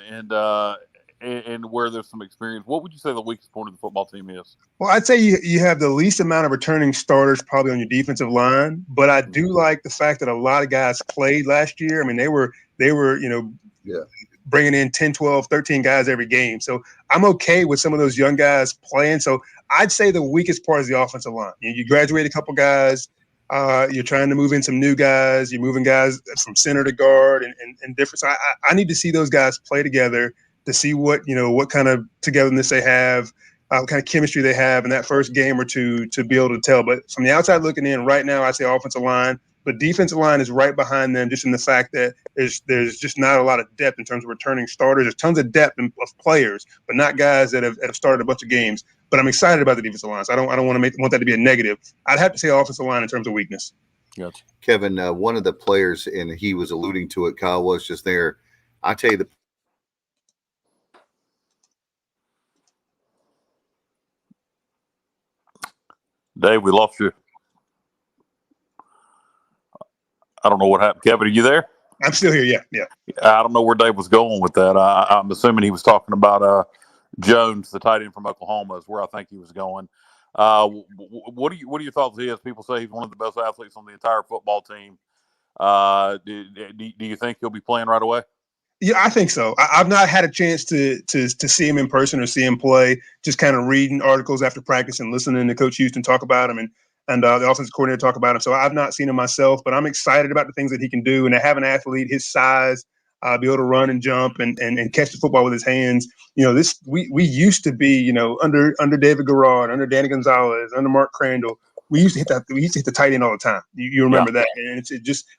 Speaker 6: and where there's some experience. What would you say the weakest point of the football team is?
Speaker 7: Well, I'd say you have the least amount of returning starters probably on your defensive line, but I do like the fact that a lot of guys played last year. I mean, they were bringing in 10, 12, 13 guys every game. So I'm okay with some of those young guys playing. So I'd say the weakest part is the offensive line. You graduate a couple guys. You're trying to move in some new guys. You're moving guys from center to guard and different. So I need to see those guys play together to see what kind of togetherness they have, what kind of chemistry they have in that first game or two to be able to tell. But from the outside looking in right now, I say offensive line, but defensive line is right behind them just in the fact that there's just not a lot of depth in terms of returning starters. There's tons of depth of players, but not guys that have started a bunch of games. But I'm excited about the defensive line. So I don't want that to be a negative. I'd have to say offensive line in terms of weakness.
Speaker 6: Gotcha.
Speaker 3: Kevin, one of the players, and he was alluding to it, Kyle was just there. I tell you
Speaker 6: Dave, we lost you. I don't know what happened. Kevin, are you there?
Speaker 7: I'm still here. Yeah.
Speaker 6: I don't know where Dave was going with that. I'm assuming he was talking about Jones, the tight end from Oklahoma, is where I think he was going. What are your thoughts? As people say he's one of the best athletes on the entire football team. Do you think he'll be playing right away?
Speaker 7: Yeah, I think so. I've not had a chance to see him in person or see him play, just kind of reading articles after practice and listening to Coach Houston talk about him and the offensive coordinator talk about him. So I've not seen him myself, but I'm excited about the things that he can do. And to have an athlete his size, be able to run and jump and catch the football with his hands. We used to be, under David Garrard, under Danny Gonzalez, under Mark Crandall. We used to hit the tight end all the time. You remember that. And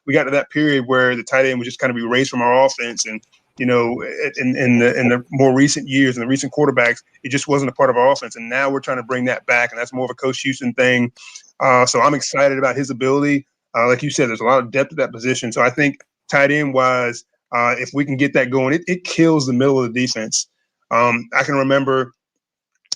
Speaker 7: we got to that period where the tight end was just kind of erased from our offense. And, in the more recent years and the recent quarterbacks, it just wasn't a part of our offense. And now we're trying to bring that back. And that's more of a Coach Houston thing. So I'm excited about his ability. Like you said, there's a lot of depth at that position. So I think tight end wise, if we can get that going, it kills the middle of the defense. I can remember,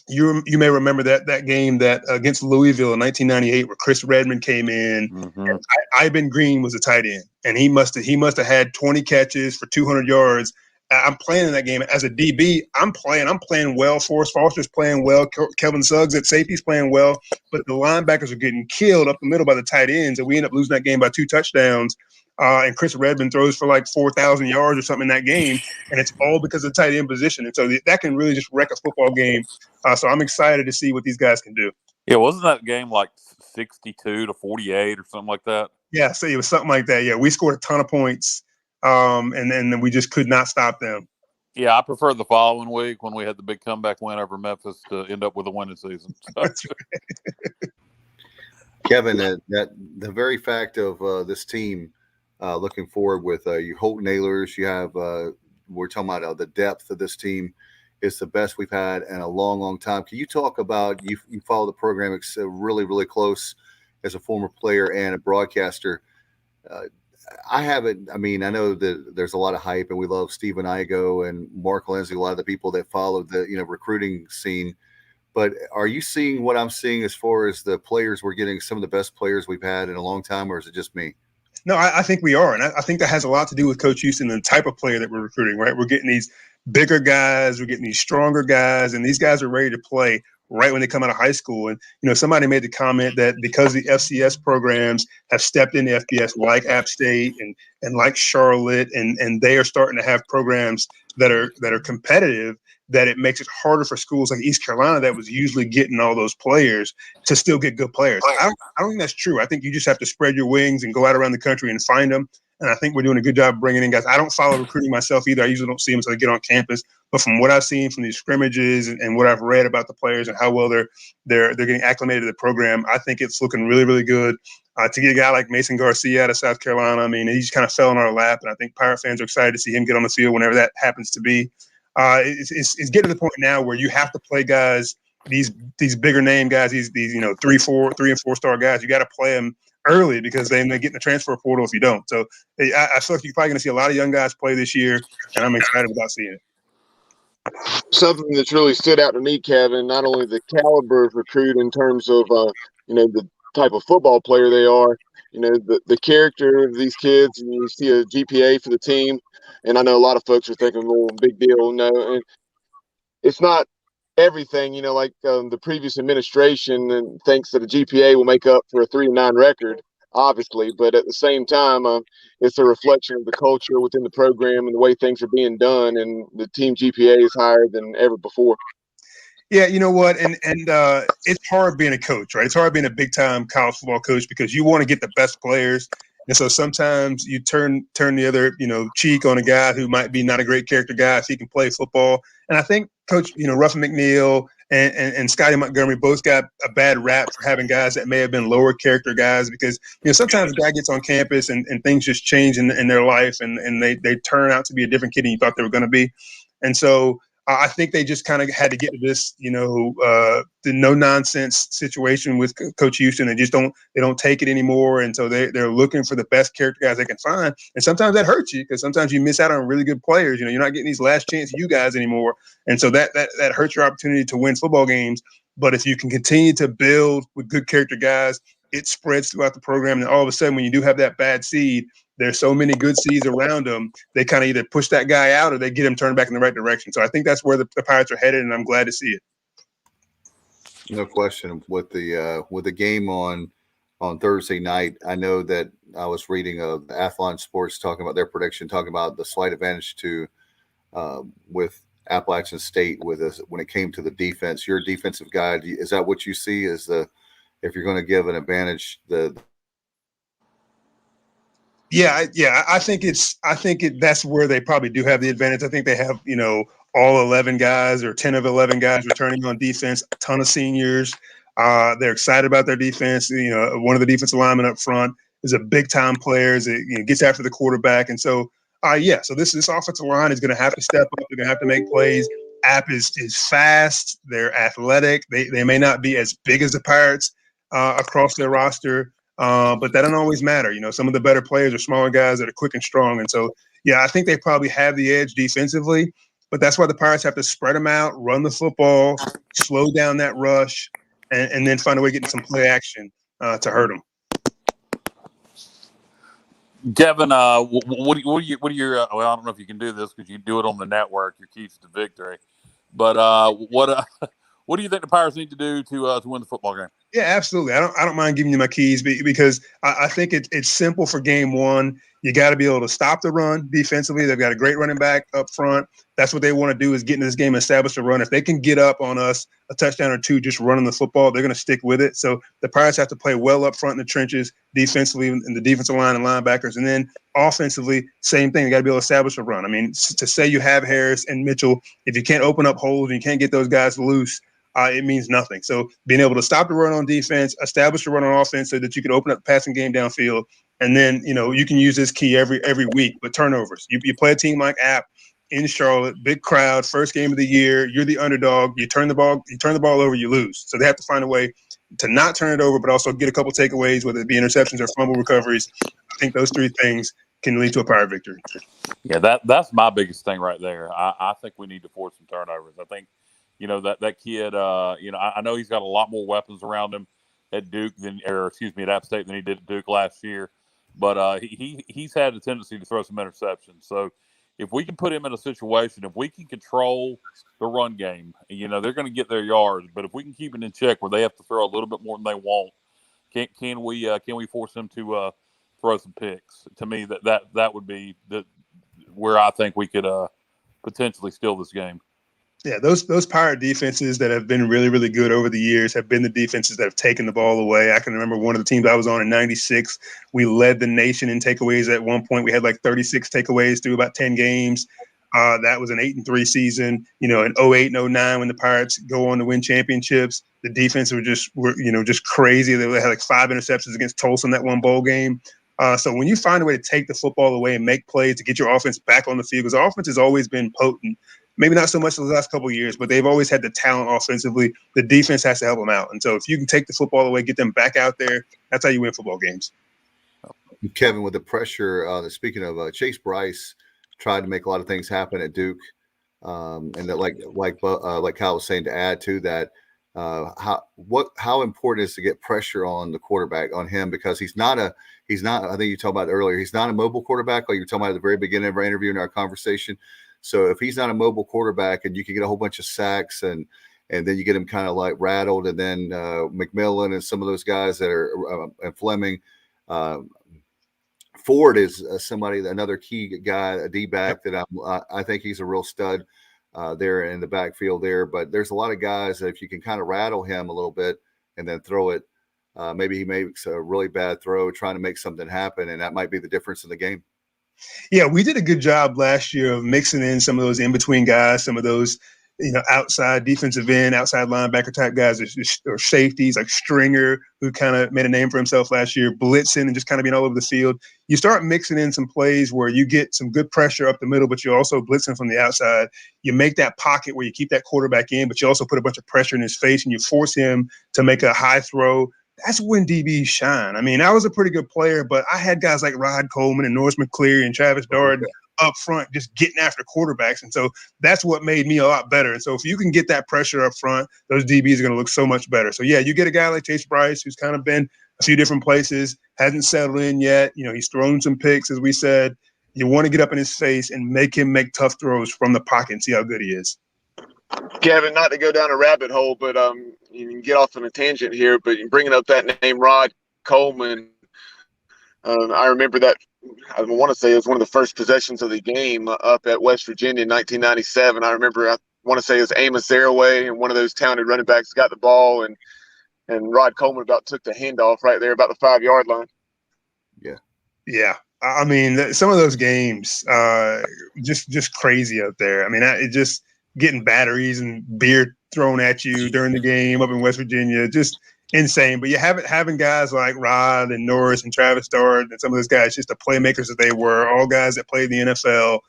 Speaker 7: you may remember that game that against Louisville in 1998 where Chris Redmond came in. Mm-hmm. And Ivan Green was a tight end, and he must have had 20 catches for 200 yards. I'm playing in that game as a DB. I'm playing well. Forrest Foster's playing well. Kelvin Suggs at safety's playing well, but the linebackers are getting killed up the middle by the tight ends, and we end up losing that game by 2 touchdowns. and Chris Redmond throws for like 4,000 yards or something in that game, and it's all because of the tight end position. And so that can really just wreck a football game. So I'm excited to see what these guys can do.
Speaker 6: Yeah, wasn't that game like 62-48 or something like that?
Speaker 7: Yeah, so it was something like that. Yeah, we scored a ton of points, and then we just could not stop them.
Speaker 6: Yeah, I prefer the following week when we had the big comeback win over Memphis to end up with a winning season.
Speaker 7: That's right.
Speaker 3: Kevin, that the very fact of this team looking forward with you Holt Nailers, you have we're talking about the depth of this team is the best we've had in a long, long time. Can you talk about you follow the program really, really close as a former player and a broadcaster? I haven't. I mean, I know that there's a lot of hype, and we love Stephen Igo and Mark Lindsay, a lot of the people that follow the recruiting scene. But are you seeing what I'm seeing as far as the players we're getting, some of the best players we've had in a long time, or is it just me?
Speaker 7: No, I think we are. And I think that has a lot to do with Coach Houston and the type of player that we're recruiting, right? We're getting these bigger guys, we're getting these stronger guys, and these guys are ready to play right when they come out of high school. And, somebody made the comment that because the FCS programs have stepped into FBS like App State and like Charlotte, and they are starting to have programs that are competitive, that it makes it harder for schools like East Carolina that was usually getting all those players to still get good players. I don't think that's true. I think you just have to spread your wings and go out around the country and find them. And I think we're doing a good job bringing in guys. I don't follow recruiting myself either. I usually don't see them until I get on campus. But from what I've seen from these scrimmages and what I've read about the players and how well they're getting acclimated to the program, I think it's looking really, really good. To get a guy like Mason Garcia out of South Carolina, I mean, he just kind of fell in our lap. And I think Pirate fans are excited to see him get on the field whenever that happens to be. It's getting to the point now where you have to play guys, these bigger name guys, these 3 and 4 star guys. You got to play them early because they get in the transfer portal if you don't. So I feel like you're probably going to see a lot of young guys play this year, and I'm excited about seeing it.
Speaker 5: Something that's really stood out to me, Kevin, not only the caliber of recruit in terms of the type of football player they are, the character of these kids, and you see a GPA for the team. And I know a lot of folks are thinking, well, big deal. No, and it's not everything, like the previous administration and thinks that a GPA will make up for a 3-9 record, obviously. But at the same time, it's a reflection of the culture within the program and the way things are being done. And the team GPA is higher than ever before.
Speaker 7: Yeah, you know what? And it's hard being a coach, right? It's hard being a big-time college football coach because you want to get the best players. And so sometimes you turn the other, cheek on a guy who might be not a great character guy if he can play football. And I think Coach, Ruffin McNeil and Scotty Montgomery both got a bad rap for having guys that may have been lower character guys because, sometimes a guy gets on campus and things just change in their life and they turn out to be a different kid than you thought they were going to be. And so I think they just kind of had to get to this, the no nonsense situation with Coach Houston. They don't take it anymore, and so they're looking for the best character guys they can find. And sometimes that hurts you because sometimes you miss out on really good players. You're not getting these last chance you guys anymore, and so that hurts your opportunity to win football games. But if you can continue to build with good character guys, it spreads throughout the program. And all of a sudden, when you do have that bad seed, there's so many good seeds around them, they kind of either push that guy out or they get him turned back in the right direction. So I think that's where the Pirates are headed, and I'm glad to see it.
Speaker 3: No question. With the game on Thursday night, I know that I was reading Athlon Sports talking about their prediction, talking about the slight advantage to with Appalachian State when it came to the defense. Your defensive guy, is that what you see as if you're going to give an advantage
Speaker 7: Yeah. I think that's where they probably do have the advantage. I think they have, all 11 guys or 10 of 11 guys returning on defense, a ton of seniors. They're excited about their defense. One of the defensive linemen up front is a big time player. Gets after the quarterback. And so, so this offensive line is going to have to step up. They're going to have to make plays. App is fast. They're athletic. They may not be as big as the Pirates across their roster. But that don't always matter. Some of the better players are smaller guys that are quick and strong. And so, I think they probably have the edge defensively, but that's why the Pirates have to spread them out, run the football, slow down that rush, and then find a way to get some play action to hurt them.
Speaker 6: Kevin, what are your well, I don't know if you can do this because you do it on the network, your keys to victory, but what do you think the Pirates need to do to win the football game?
Speaker 7: Yeah, absolutely. I don't mind giving you my keys because I think it's simple for game one. You got to be able to stop the run defensively. They've got a great running back up front. That's what they want to do, is get into this game and establish a run. If they can get up on us a touchdown or two just running the football, they're going to stick with it. So the Pirates have to play well up front in the trenches, defensively in the defensive line and linebackers. And then offensively, same thing. You got to be able to establish a run. I mean, to say you have Harris and Mitchell, if you can't open up holes and you can't get those guys loose, it means nothing. So being able to stop the run on defense, establish the run on offense so that you can open up the passing game downfield. And then, you can use this key every week with turnovers. You play a team like App in Charlotte, big crowd, first game of the year. You're the underdog. You turn the ball over, you lose. So they have to find a way to not turn it over, but also get a couple takeaways, whether it be interceptions or fumble recoveries. I think those three things can lead to a Pirate victory.
Speaker 6: Yeah, that's my biggest thing right there. I think we need to force some turnovers. I think, that kid, I know he's got a lot more weapons around him at Duke at App State than he did at Duke last year. But he's had a tendency to throw some interceptions. So if we can put him in a situation, if we can control the run game, they're going to get their yards. But if we can keep it in check where they have to throw a little bit more than they want, can we force them to throw some picks? To me, that would be where I think we could potentially steal this game.
Speaker 7: Yeah, those Pirate defenses that have been really, really good over the years have been the defenses that have taken the ball away. I can remember one of the teams I was on in '96. We led the nation in takeaways at one point. We had like 36 takeaways through about 10 games. That was an 8-3 season. In 08 and 09 when the Pirates go on to win championships, the defense were just crazy. They had like 5 interceptions against Tulsa in that one bowl game. So when you find a way to take the football away and make plays to get your offense back on the field, because the offense has always been potent. Maybe not so much the last couple of years, but they've always had the talent offensively. The defense has to help them out. And so if you can take the football away, get them back out there, that's how you win football games.
Speaker 3: Kevin, with the pressure, speaking of Chase Bryce, tried to make a lot of things happen at Duke. And that like Kyle was saying, to add to that, how important is to get pressure on the quarterback, on him, because he's not, I think you talked about it earlier, he's not a mobile quarterback, like you were talking about at the very beginning of our interview in our conversation. So if he's not a mobile quarterback and you can get a whole bunch of sacks and then you get him kind of like rattled, and then McMillan and some of those guys that are and Fleming, Ford is another key guy, a D-back that I think he's a real stud there in the backfield there. But there's a lot of guys that if you can kind of rattle him a little bit and then throw it, maybe he makes a really bad throw trying to make something happen, and that might be the difference in the game.
Speaker 7: Yeah, we did a good job last year of mixing in some of those in-between guys, some of those, outside defensive end, outside linebacker type guys, or safeties like Stringer, who kind of made a name for himself last year, blitzing and just kind of being all over the field. You start mixing in some plays where you get some good pressure up the middle, but you're also blitzing from the outside. You make that pocket where you keep that quarterback in, but you also put a bunch of pressure in his face and you force him to make a high throw. That's when DBs shine. I mean, I was a pretty good player, but I had guys like Rod Coleman and Norris McCleary and Travis Darden up front just getting after quarterbacks. And so that's what made me a lot better. And so if you can get that pressure up front, those DBs are going to look so much better. So, yeah, you get a guy like Chase Bryce, who's kind of been a few different places, hasn't settled in yet. He's thrown some picks, as we said. You want to get up in his face and make him make tough throws from the pocket and see how good he is.
Speaker 5: Kevin, not to go down a rabbit hole, but you can get off on a tangent here, but bringing up that name, Rod Coleman, I remember that, I want to say it was one of the first possessions of the game up at West Virginia in 1997. I want to say it was Amos Zaraway, and one of those talented running backs got the ball, and Rod Coleman about took the handoff right there about the 5-yard line.
Speaker 7: Yeah. I mean, some of those games, just crazy out there. I mean, it just getting batteries and beer thrown at you during the game up in West Virginia, just insane. But you having guys like Rod and Norris and Travis Darden and some of those guys, just the playmakers that they were, all guys that played in the NFL.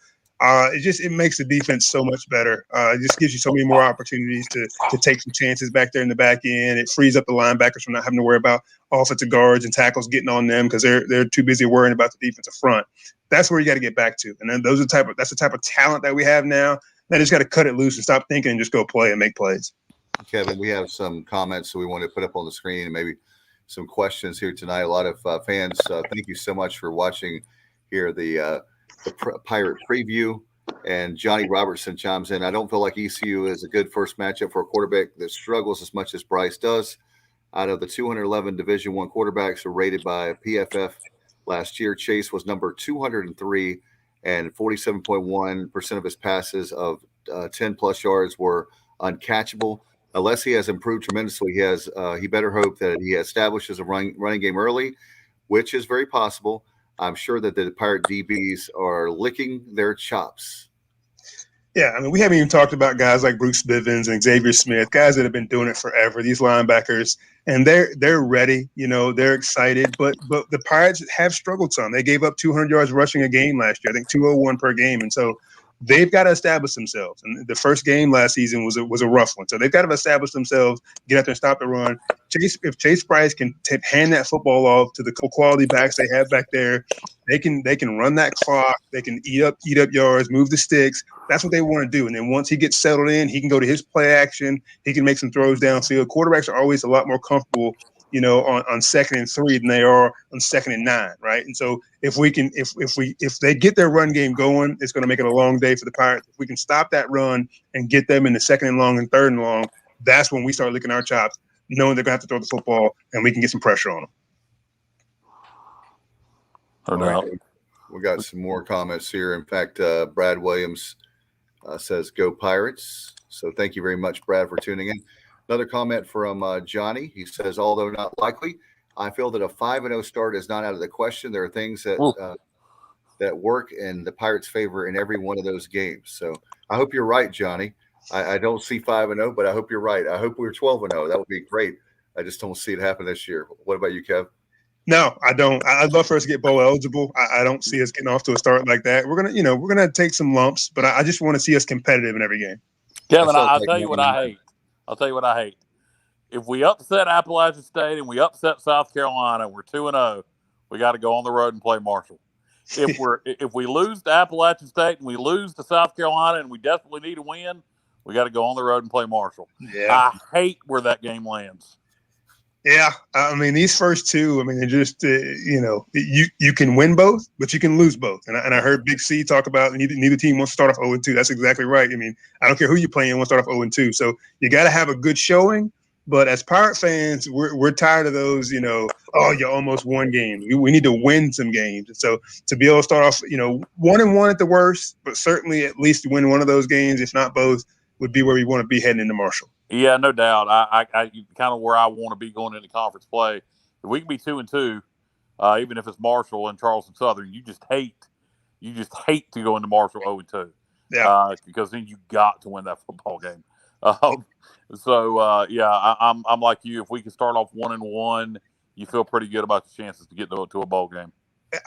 Speaker 7: It makes the defense so much better. It just gives you so many more opportunities to take some chances back there in the back end. It frees up the linebackers from not having to worry about offensive guards and tackles getting on them because they're too busy worrying about the defensive front. That's where you got to get back to. And then that's the type of talent that we have now. They just got to cut it loose and stop thinking and just go play and make plays.
Speaker 3: Kevin, we have some comments so we want to put up on the screen and maybe some questions here tonight. A lot of fans, thank you so much for watching here the Pirate preview. And Johnny Robertson chimes in. I don't feel like ECU is a good first matchup for a quarterback that struggles as much as Bryce does. Out of the 211 Division I quarterbacks who are rated by PFF last year. Chase was number 203, and 47.1% of his passes of 10-plus yards were uncatchable. Unless he has improved tremendously, he better hope that he establishes a running game early, which is very possible. I'm sure that the Pirate DBs are licking their chops.
Speaker 7: Yeah, I mean, we haven't even talked about guys like Bruce Bivens and Xavier Smith, guys that have been doing it forever, these linebackers, and they're ready, they're excited, but the Pirates have struggled some. They gave up 200 yards rushing a game last year, I think 201 per game, and so they've got to establish themselves. And the first game last season was a rough one, so they've got to establish themselves, get out there and stop the run. If Chase Bryce can hand that football off to the quality backs they have back there, they can run that clock, they can eat up yards, move the sticks. That's what they want to do. And then once he gets settled in, he can go to his play action. He can make some throws downfield. Quarterbacks are always a lot more comfortable, on 2nd and 3 than they are on 2nd and 9, right? And so if they get their run game going, it's going to make it a long day for the Pirates. If we can stop that run and get them in the 2nd and long and 3rd and long, that's when we start licking our chops, knowing they're going to have to throw the football and we can get some pressure on them.
Speaker 3: All right. We got some more comments here. In fact, Brad Williams says, "Go Pirates." So thank you very much, Brad, for tuning in. Another comment from Johnny. He says, "Although not likely, I feel that a 5-0 start is not out of the question. There are things that work in the Pirates' favor in every one of those games." So I hope you're right, Johnny. I don't see 5-0, but I hope you're right. I hope we're 12-0. That would be great. I just don't see it happen this year. What about you, Kev?
Speaker 7: No, I don't. I'd love for us to get bowl eligible. I don't see us getting off to a start like that. We're gonna take some lumps, but I just want to see us competitive in every game.
Speaker 6: Kevin, I'll tell you what I hate. If we upset Appalachian State and we upset South Carolina, we're 2-0. We got to go on the road and play Marshall. If we lose to Appalachian State and we lose to South Carolina and we desperately need a win, we got to go on the road and play Marshall.
Speaker 7: Yeah.
Speaker 6: I hate where that game lands.
Speaker 7: Yeah, I mean, these first two, they're just, you can win both, but you can lose both. And I heard Big C talk about neither team wants to start off 0-2. That's exactly right. I don't care who you're playing, you want to start off 0-2. So you got to have a good showing. But as Pirate fans, we're tired of those, you almost won games. We need to win some games. And so to be able to start off, 1-1 at the worst, but certainly at least win one of those games, if not both, would be where we want to be heading into Marshall.
Speaker 6: Yeah, no doubt. I kind of where I want to be going into conference play. If we can be 2-2, even if it's Marshall and Charleston Southern, you just hate to go into Marshall 0-2.
Speaker 7: Yeah,
Speaker 6: because then you got to win that football game. I'm like you. If we can start off 1-1, you feel pretty good about your chances to get to a bowl game.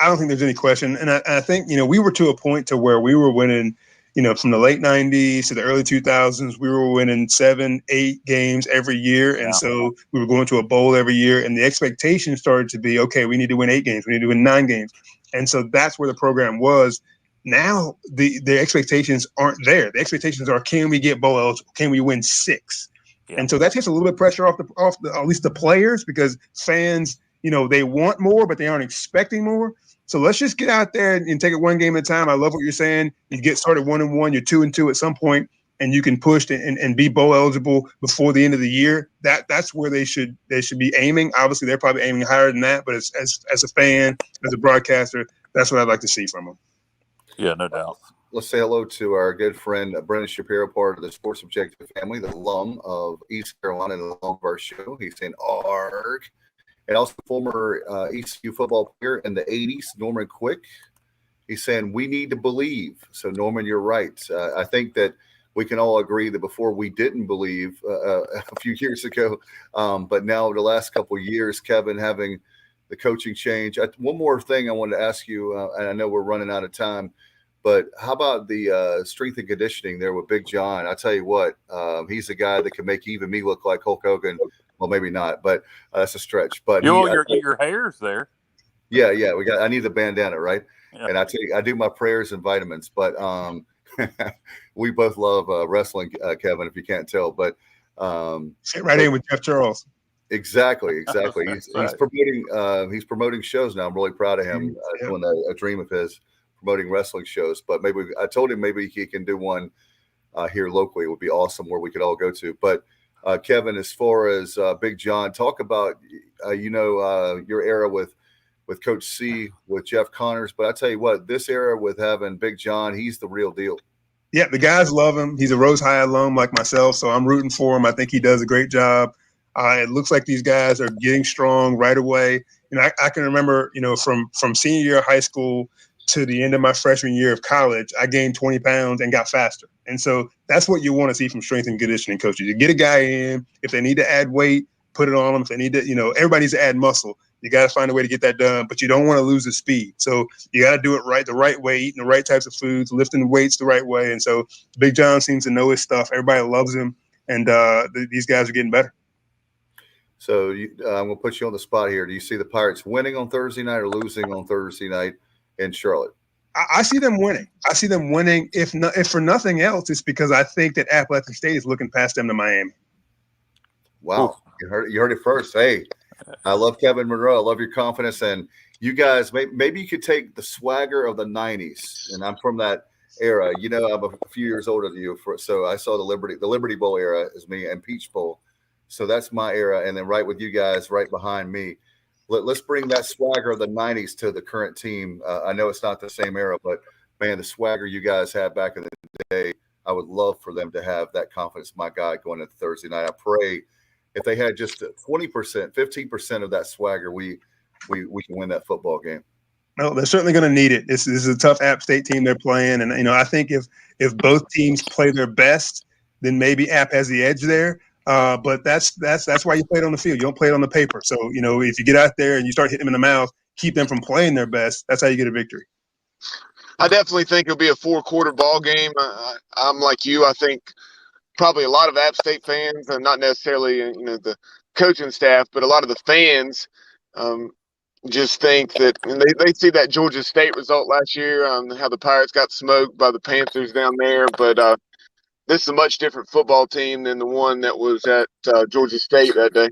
Speaker 7: I don't think there's any question, and I think we were to a point to where we were winning. From the late 90s to the early 2000s, we were winning 7-8 games every year. And so we were going to a bowl every year. And the expectation started to be, okay, we need to win 8 games. We need to win 9 games. And so that's where the program was. Now the expectations aren't there. The expectations are, can we get bowl eligible? Can we win 6? Yeah. And so that takes a little bit of pressure off at least the players, because fans, they want more, but they aren't expecting more. So let's just get out there and take it one game at a time. I love what you're saying. You get started 1-1, you're 2-2 at some point, and you can push and be bowl eligible before the end of the year. That's where they should be aiming. Obviously, they're probably aiming higher than that, but as a fan, as a broadcaster, that's what I'd like to see from them.
Speaker 6: Yeah, no doubt.
Speaker 3: Let's say hello to our good friend Brendan Shapiro, part of the Sports Objective family, the alum of East Carolina, and the alum of our show. He's saying ARG. And also former ECU football player in the 80s, Norman Quick. He's saying we need to believe. So, Norman, you're right. I think that we can all agree that before we didn't believe a few years ago, but now the last couple of years, Kevin, having the coaching change. One more thing I wanted to ask you, and I know we're running out of time, but how about the strength and conditioning there with Big John? I tell you what, he's a guy that can make even me look like Hulk Hogan. Well, maybe not, but that's a stretch. But
Speaker 6: your hair's there.
Speaker 3: Yeah. I need the bandana, right?
Speaker 6: Yeah.
Speaker 3: And I tell you, I do my prayers and vitamins. But we both love wrestling, Kevin, if you can't tell. But
Speaker 7: fit right in with Jeff Charles.
Speaker 3: Exactly. He's promoting shows now. I'm really proud of him doing a dream of his, promoting wrestling shows. But I told him maybe he can do one here locally. It would be awesome where we could all go to. But Kevin, as far as Big John, talk about your era with with Coach C, with Jeff Connors. But I tell you what, this era with having Big John, he's the real deal.
Speaker 7: Yeah, the guys love him. He's a Rose High alum like myself, so I'm rooting for him. I think he does a great job. It looks like these guys are getting strong right away. I can remember, from senior year of high school to the end of my freshman year of college, I gained 20 pounds and got faster. And so that's what you want to see from strength and conditioning coaches. You get a guy in, if they need to add weight, put it on them. If they need to, everybody needs to add muscle. You got to find a way to get that done, but you don't want to lose the speed. So you got to do it the right way, eating the right types of foods, lifting the weights the right way. And so Big John seems to know his stuff. Everybody loves him, and these guys are getting better.
Speaker 3: So I'm going to put you on the spot here. Do you see the Pirates winning on Thursday night or losing on Thursday night in Charlotte?
Speaker 7: I see them winning. I see them winning. If for nothing else, it's because I think that Athletic State is looking past them to Miami.
Speaker 3: Wow. You heard it first. Hey, I love Kevin Monroe. I love your confidence. And you guys, maybe you could take the swagger of the 90s. And I'm from that era. I'm a few years older than you. So I saw the Liberty Bowl era is me, and Peach Bowl. So that's my era. And then right with you guys right behind me. Let's bring that swagger of the 90s to the current team. I know it's not the same era, but, man, the swagger you guys had back in the day, I would love for them to have that confidence, my God, going into Thursday night. I pray if they had just 20%, 15% of that swagger, we can win that football game.
Speaker 7: No, they're certainly going to need it. This is a tough App State team they're playing. And, I think if both teams play their best, then maybe App has the edge there. But that's why you play it on the field. You don't play it on the paper. So, if you get out there and you start hitting them in the mouth, keep them from playing their best, that's how you get a victory.
Speaker 5: I definitely think it'll be a 4-quarter ball game. I'm like you. I think probably a lot of App State fans, and not necessarily the coaching staff, but a lot of the fans just think that they see that Georgia State result last year, how the Pirates got smoked by the Panthers down there. But this is a much different football team than the one that was at Georgia State that day.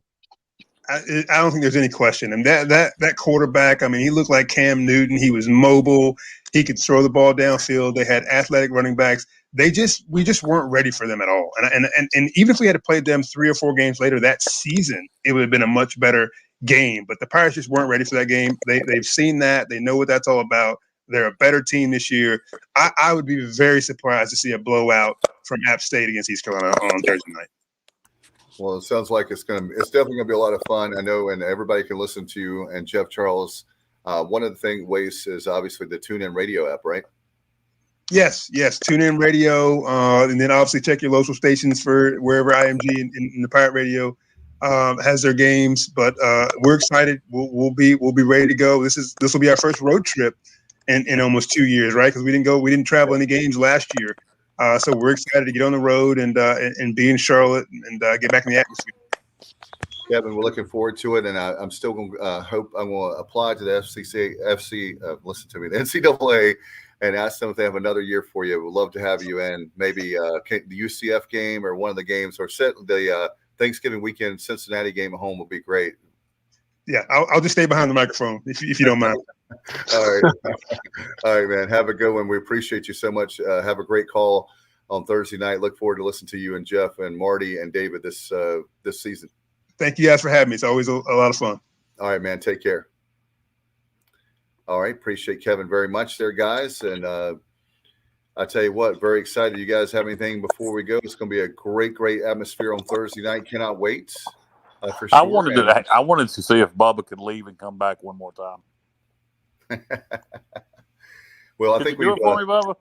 Speaker 7: I don't think there's any question. And that quarterback, he looked like Cam Newton. He was mobile. He could throw the ball downfield. They had athletic running backs. We just weren't ready for them at all. And even if we had to play them 3 or 4 games later that season, it would have been a much better game. But the Pirates just weren't ready for that game. They've seen that. They know what that's all about. They're a better team this year. I would be very surprised to see a blowout from App State against East Carolina on Thursday night.
Speaker 3: Well, it sounds like it's definitely gonna be a lot of fun. I know, and everybody can listen to you and Jeff Charles. One of the ways is obviously the TuneIn Radio app, right?
Speaker 7: Yes. TuneIn Radio, and then obviously check your local stations for wherever IMG and the Pirate Radio has their games. But we're excited. We'll be ready to go. This will be our first road trip in almost 2 years, right? Because we didn't travel any games last year. So we're excited to get on the road and be in Charlotte and get back in the atmosphere.
Speaker 3: Kevin, we're looking forward to it, and I'm still going to I'm going to apply to the the NCAA, and ask them if they have another year for you. We'd love to have you in, maybe the UCF game or one of the games, or the Thanksgiving weekend Cincinnati game at home would be great.
Speaker 7: Yeah, I'll just stay behind the microphone if you don't mind.
Speaker 3: All right, man. Have a good one. We appreciate you so much. Have a great call on Thursday night. Look forward to listening to you and Jeff and Marty and David this season.
Speaker 7: Thank you guys for having me. It's always a lot of fun.
Speaker 3: All right, man. Take care. All right. Appreciate Kevin very much there, guys. And I tell you what, very excited. You guys have anything before we go? It's going to be a great atmosphere on Thursday night. Cannot wait. For sure.
Speaker 6: I wanted to see if Bubba could leave and come back one more time.
Speaker 3: Well, I think
Speaker 6: we do it for me, Bubba.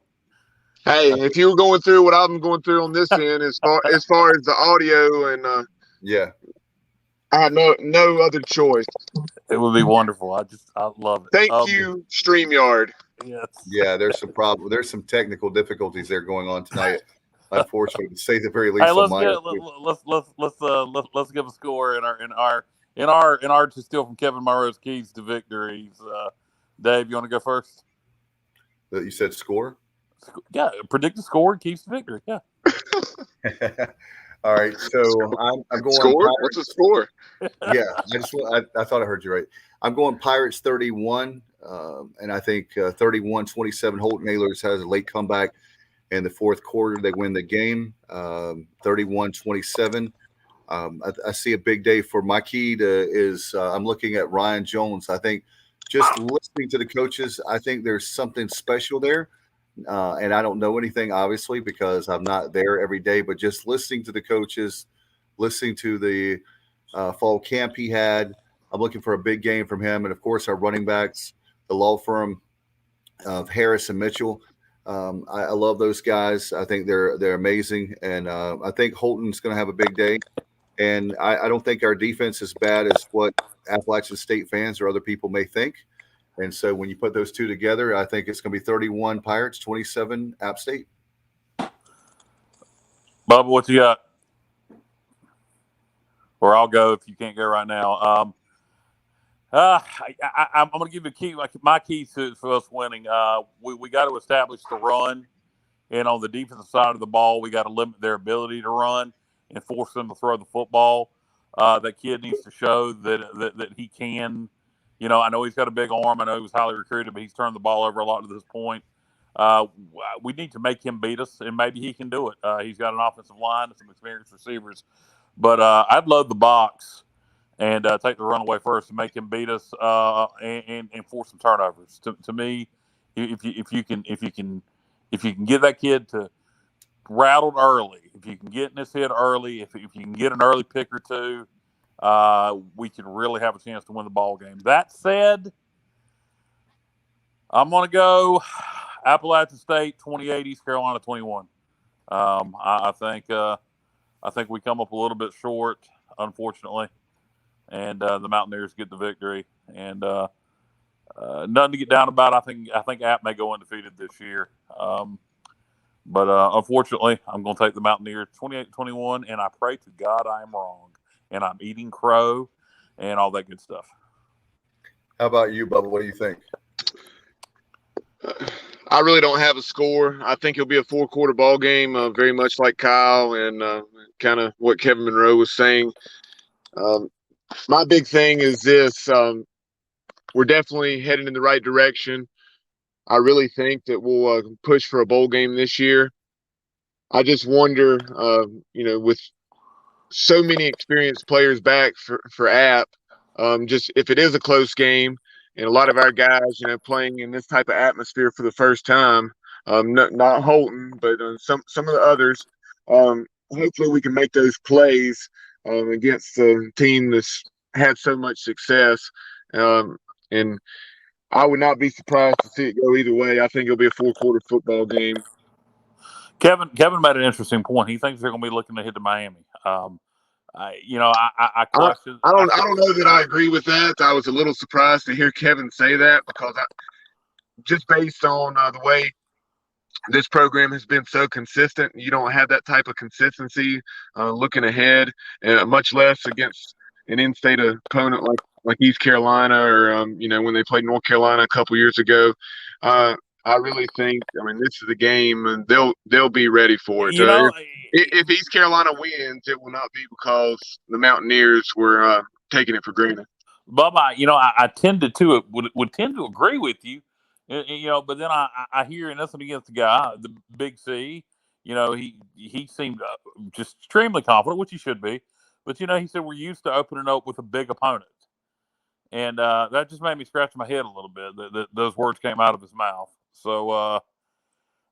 Speaker 5: Hey, if you were going through what I'm going through on this end, as far as the audio and
Speaker 3: yeah,
Speaker 5: I had no other choice.
Speaker 6: It would be wonderful. I love it.
Speaker 5: Thank you, StreamYard.
Speaker 6: Yes.
Speaker 3: Yeah, there's some problem. There's some technical difficulties there going on tonight. Unfortunately, to say the very least.
Speaker 6: Hey, let's give a score in our to steal from Kevin Monroe's keys to victories. Dave, you want to go first?
Speaker 3: You said score?
Speaker 6: Yeah, predict the score and keeps the victory. Yeah.
Speaker 3: All right, so I'm going.
Speaker 5: Score?
Speaker 3: Pirates.
Speaker 5: What's the score?
Speaker 3: Yeah, I thought I heard you right. I'm going Pirates 31, and I think 31-27. Holton Ahlers has a late comeback in the fourth quarter. They win the game, 31-27. I see a big day for my key is I'm looking at Ryan Jones. I think just listening to the coaches, I think there's something special there. And I don't know anything, obviously, because I'm not there every day, but just listening to the coaches, listening to the fall camp he had, I'm looking for a big game from him. And, of course, our running backs, the law firm of Harris and Mitchell. I love those guys. I think they're amazing. And I think Holton's going to have a big day. And I don't think our defense is bad as what Appalachian State fans or other people may think. And so when you put those two together, I think it's going to be 31 Pirates, 27 App State.
Speaker 6: Bubba, what you got? Or I'll go if you can't go right now. I'm going to give you a key. My key for us winning. We got to establish the run, and on the defensive side of the ball, we got to limit their ability to run and force them to throw the football. That kid needs to show that he can. You know, I know he's got a big arm. I know he was highly recruited, but he's turned the ball over a lot to this point. We need to make him beat us, and maybe he can do it. He's got an offensive line and some experienced receivers. But I'd load the box and take the run away first and make him beat us and force some turnovers. To me, if you can get that kid to rattled early, if you can get in his head early, if you can get an early pick or two, we can really have a chance to win the ball game. That said, I'm going to go Appalachian State 28, East Carolina 21. I think we come up a little bit short, unfortunately, and the Mountaineers get the victory. And nothing to get down about. I think App may go undefeated this year. But unfortunately, I'm going to take the Mountaineers 28-21, and I pray to God I am wrong. And I'm eating crow and all that good stuff.
Speaker 3: How about you, Bubba? What do you think?
Speaker 5: I really don't have a score. I think it'll be a 4-quarter ball game, very much like Kyle and kind of what Kevin Monroe was saying. My big thing is this. We're definitely heading in the right direction. I really think that we'll push for a bowl game this year. I just wonder, with so many experienced players back for App, just if it is a close game and a lot of our guys, playing in this type of atmosphere for the first time, not Holton, but some of the others, hopefully we can make those plays against the team that's had so much success. And I would not be surprised to see it go either way. I think it'll be a 4-quarter football game.
Speaker 6: Kevin made an interesting point. He thinks they're going to be looking ahead to Miami. I question.
Speaker 5: I don't know that I agree with that. I was a little surprised to hear Kevin say that because just based on the way this program has been so consistent, you don't have that type of consistency looking ahead, much less against an in-state opponent like East Carolina or when they played North Carolina a couple years ago. I really think, this is the game, and they'll be ready for it. If East Carolina wins, it will not be because the Mountaineers were taking it for granted.
Speaker 6: Bubba, I tended to would tend to agree with you, but then I hear nothing against the guy, the Big C. He seemed just extremely confident, which he should be. But he said we're used to opening up with a big opponent, and that just made me scratch my head a little bit. That those words came out of his mouth. So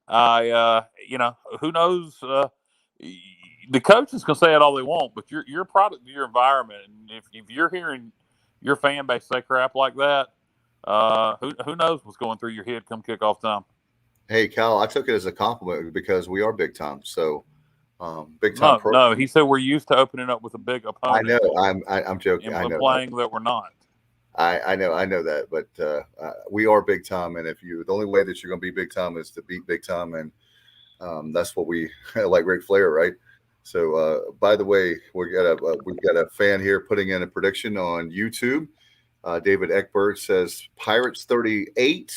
Speaker 6: who knows? The coaches can say it all they want, but you're a product of your environment, and if you're hearing your fan base say crap like that, who knows what's going through your head come kickoff time?
Speaker 3: Hey, Cal, I took it as a compliment because we are big time. So, big time.
Speaker 6: No, he said we're used to opening up with a big opponent.
Speaker 3: I know. I'm joking.
Speaker 6: And
Speaker 3: I know
Speaker 6: playing that we're not.
Speaker 3: I know that, but we are big time, and the only way that you're going to be big time is to beat big time, and that's what we like Ric Flair, right? So, by the way, we've got a fan here putting in a prediction on YouTube. David Eckberg says Pirates 38,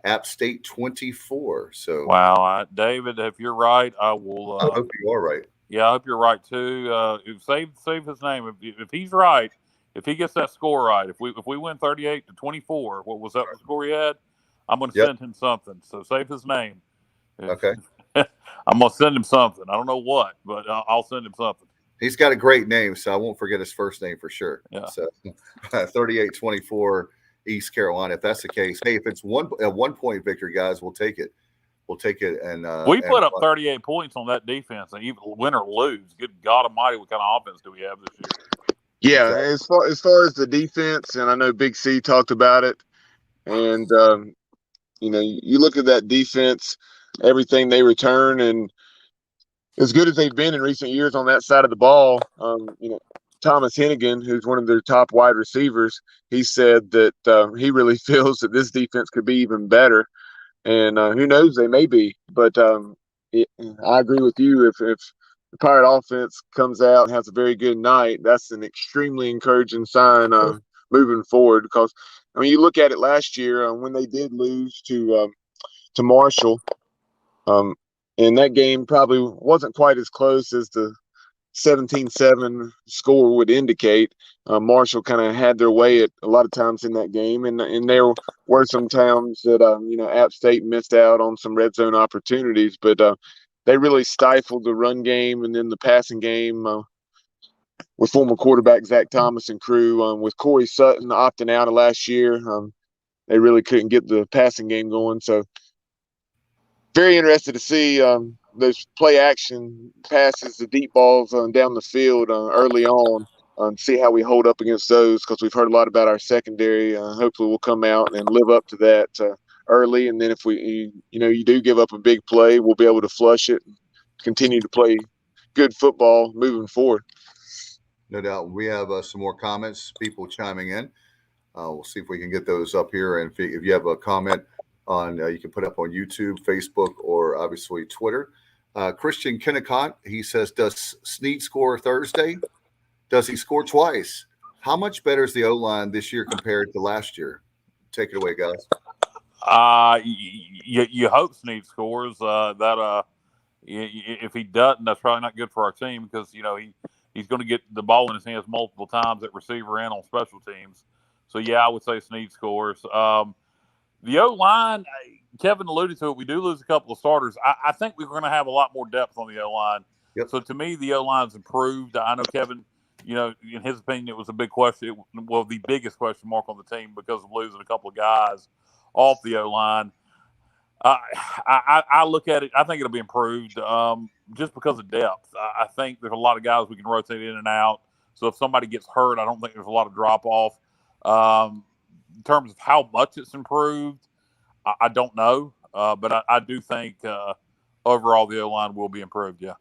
Speaker 3: App State 24. So,
Speaker 6: wow, David, if you're right, I will.
Speaker 3: I hope you are right.
Speaker 6: Yeah, I hope you're right too. Save his name if he's right. If he gets that score right, if we win 38-24, what was that score he had? I'm going to send him something. So save his name.
Speaker 3: Okay.
Speaker 6: I'm going to send him something. I don't know what, but I'll send him something.
Speaker 3: He's got a great name, so I won't forget his first name for sure.
Speaker 6: Yeah.
Speaker 3: So 38-24 East Carolina. If that's the case, hey, if it's a 1-point victory, guys, we'll take it. We'll take it. And
Speaker 6: we put up 38 points on that defense, and even win or lose, good God Almighty, what kind of offense do we have this year?
Speaker 5: Yeah,
Speaker 3: Exactly.
Speaker 5: as far as the defense, and I know Big C talked about it, and you look at that defense, everything they return, and as good as they've been in recent years on that side of the ball, Thomas Hennigan, who's one of their top wide receivers, he said that he really feels that this defense could be even better. And who knows, they may be. But I agree with you. If the Pirate offense comes out and has a very good night, that's an extremely encouraging sign moving forward. Because, you look at it last year when they did lose to Marshall, and that game probably wasn't quite as close as the 17-7 score would indicate. Marshall kind of had their way at a lot of times in that game, and there were some times that App State missed out on some red zone opportunities, but they really stifled the run game and then the passing game with former quarterback Zach Thomas and crew. With Corey Sutton opting out of last year, they really couldn't get the passing game going. So very interested to see those play action passes, the deep balls down the field early on, see how we hold up against those, because we've heard a lot about our secondary. Hopefully we'll come out and live up to that early, and then if you do give up a big play, we'll be able to flush it and continue to play good football moving forward.
Speaker 3: No doubt. We have some more comments, people chiming in. We'll see if we can get those up here, and if you have a comment on you can put up on YouTube, Facebook, or obviously Twitter. Christian Kennicott, he says, does Snead score Thursday? Does he score twice? How much better is the O-line this year compared to last year? Take it away, guys.
Speaker 6: You hope Snead scores. If he doesn't, that's probably not good for our team, because he's going to get the ball in his hands multiple times at receiver and on special teams. So yeah, I would say Snead scores. The O-line, Kevin alluded to it, we do lose a couple of starters. I think we're going to have a lot more depth on the O-line.
Speaker 3: Yep.
Speaker 6: So to me, the O-line's improved. I know Kevin, in his opinion, it was a big question. Well, the biggest question mark on the team because of losing a couple of guys off the O-line. I look at it, I think it'll be improved just because of depth. I think there's a lot of guys we can rotate in and out. So if somebody gets hurt, I don't think there's a lot of drop-off. In terms of how much it's improved, I don't know. But I do think overall the O-line will be improved, yeah.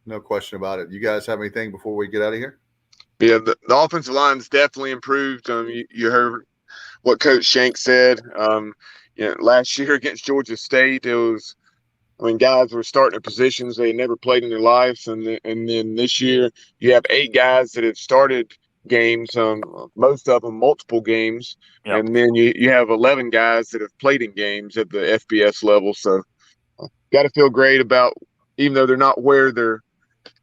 Speaker 3: No question about it. You guys have anything before we get out of here?
Speaker 5: Yeah, the offensive line's definitely improved. You heard what Coach Shank said. Last year against Georgia State, it was, guys were starting at positions they had never played in their lives. And then this year, you have 8 guys that have started games, most of them multiple games. Yep. And then you have 11 guys that have played in games at the FBS level. So got to feel great about, even though they're not where they're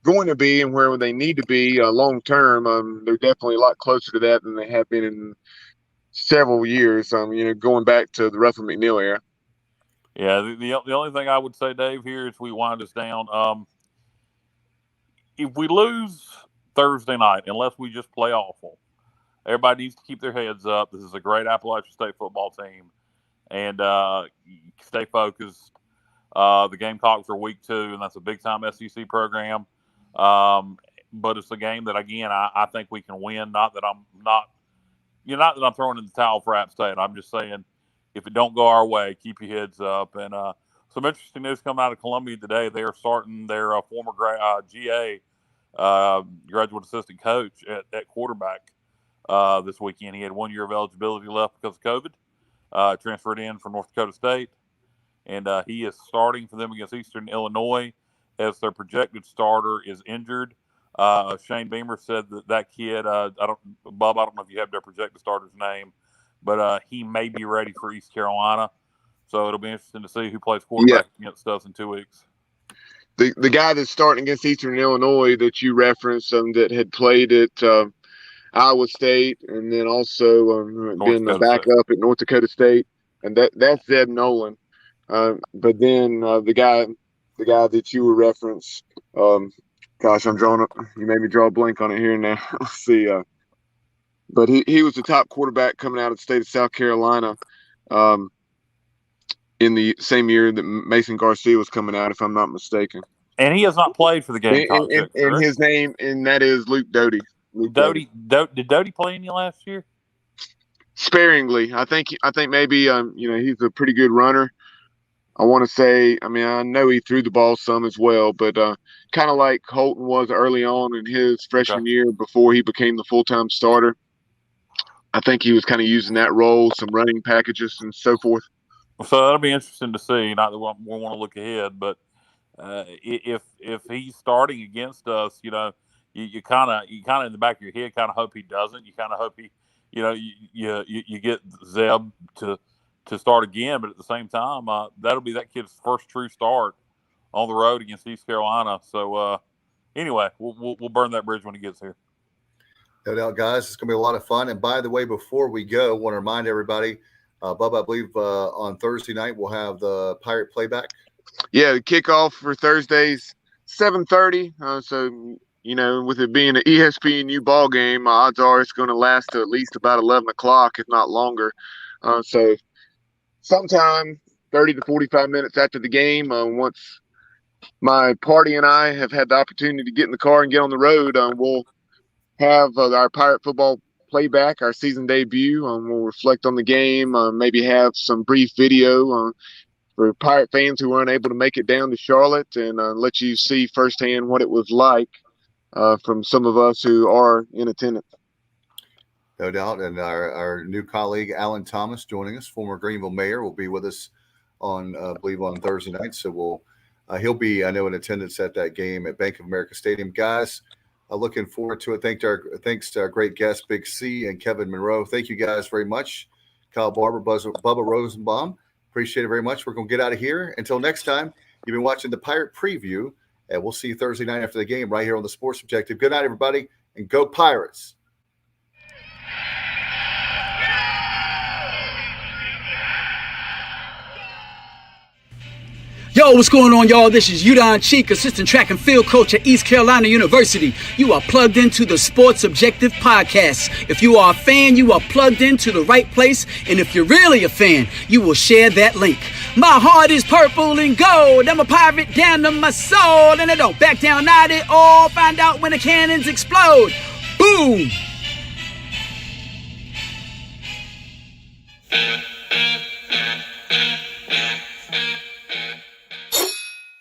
Speaker 5: going to be and where they need to be long term, they're definitely a lot closer to that than they have been in several years, going back to the Ruffin McNeil era.
Speaker 6: Yeah, the only thing I would say, Dave, here as we wind us down, if we lose Thursday night, unless we just play awful, everybody needs to keep their heads up. This is a great Appalachian State football team, and stay focused. The Gamecocks are week 2, and that's a big-time SEC program. But it's a game that, again, I think we can win. Not that I'm throwing in the towel for App State. I'm just saying, if it don't go our way, keep your heads up. And some interesting news coming out of Columbia today. They are starting their former GA, graduate assistant coach at quarterback this weekend. He had 1 year of eligibility left because of COVID. Transferred in from North Dakota State. And he is starting for them against Eastern Illinois, as their projected starter is injured. Shane Beamer said that kid, Bob, I don't know if you have their projected starter's name, but he may be ready for East Carolina. So it'll be interesting to see who plays quarterback against us in 2 weeks.
Speaker 5: The guy that's starting against Eastern Illinois that you referenced, that had played at Iowa State and then also been a backup at North Dakota State, and that's Zeb Nolan. But then the guy that you were referenced, gosh, you made me draw a blank on it here now. Let's see. but he was the top quarterback coming out of the state of South Carolina in the same year that Mason Garcia was coming out, if I'm not mistaken.
Speaker 6: And he has not played for the Gamecocks.
Speaker 5: And his name, and that is Luke Dodie.
Speaker 6: Did Dodie play any last year?
Speaker 5: Sparingly. I think maybe he's a pretty good runner. I want to say, I know he threw the ball some as well, but kind of like Holton was early on in his freshman year before he became the full-time starter. I think he was kind of using that role, some running packages and so forth.
Speaker 6: So that'll be interesting to see. Not that we want to look ahead, but if he's starting against us, you kind of in the back of your head kind of hope he doesn't. You kind of hope he, you get Zeb to start again, but at the same time, that'll be that kid's first true start on the road against East Carolina. So anyway, we'll burn that bridge when he gets here.
Speaker 3: No doubt, guys. It's going to be a lot of fun. And by the way, before we go, I want to remind everybody, Bubba, I believe on Thursday night we'll have the Pirate playback.
Speaker 5: Yeah, the kickoff for Thursday's 7:30. So, with it being an ESPNU ball game, odds are it's going to last to at least about 11 o'clock, if not longer. So sometime 30 to 45 minutes after the game, once my party and I have had the opportunity to get in the car and get on the road, we'll have our Pirate football playback, our season debut. We'll reflect on the game, maybe have some brief video for Pirate fans who were unable to make it down to Charlotte, and let you see firsthand what it was like from some of us who are in attendance.
Speaker 3: No doubt. And our new colleague, Alan Thomas, joining us, former Greenville mayor, will be with us on Thursday night. So he'll be, I know, in attendance at that game at Bank of America Stadium. Guys, looking forward to it. Thanks to our great guests, Big C and Kevin Monroe. Thank you guys very much. Kyle Barber, Bubba Rosenbaum. Appreciate it very much. We're going to get out of here. Until next time, you've been watching the Pirate Preview, and we'll see you Thursday night after the game right here on the Sports Objective. Good night, everybody, and go Pirates.
Speaker 8: Yo, what's going on, y'all? This is Udon Cheek, assistant track and field coach at East Carolina University. You are plugged into the Sports Objective podcast. If you are a fan, you are plugged into the right place. And if you're really a fan, you will share that link. My heart is purple and gold. I'm a pirate down to my soul. And I don't back down, not at all. Find out when the cannons explode. Boom!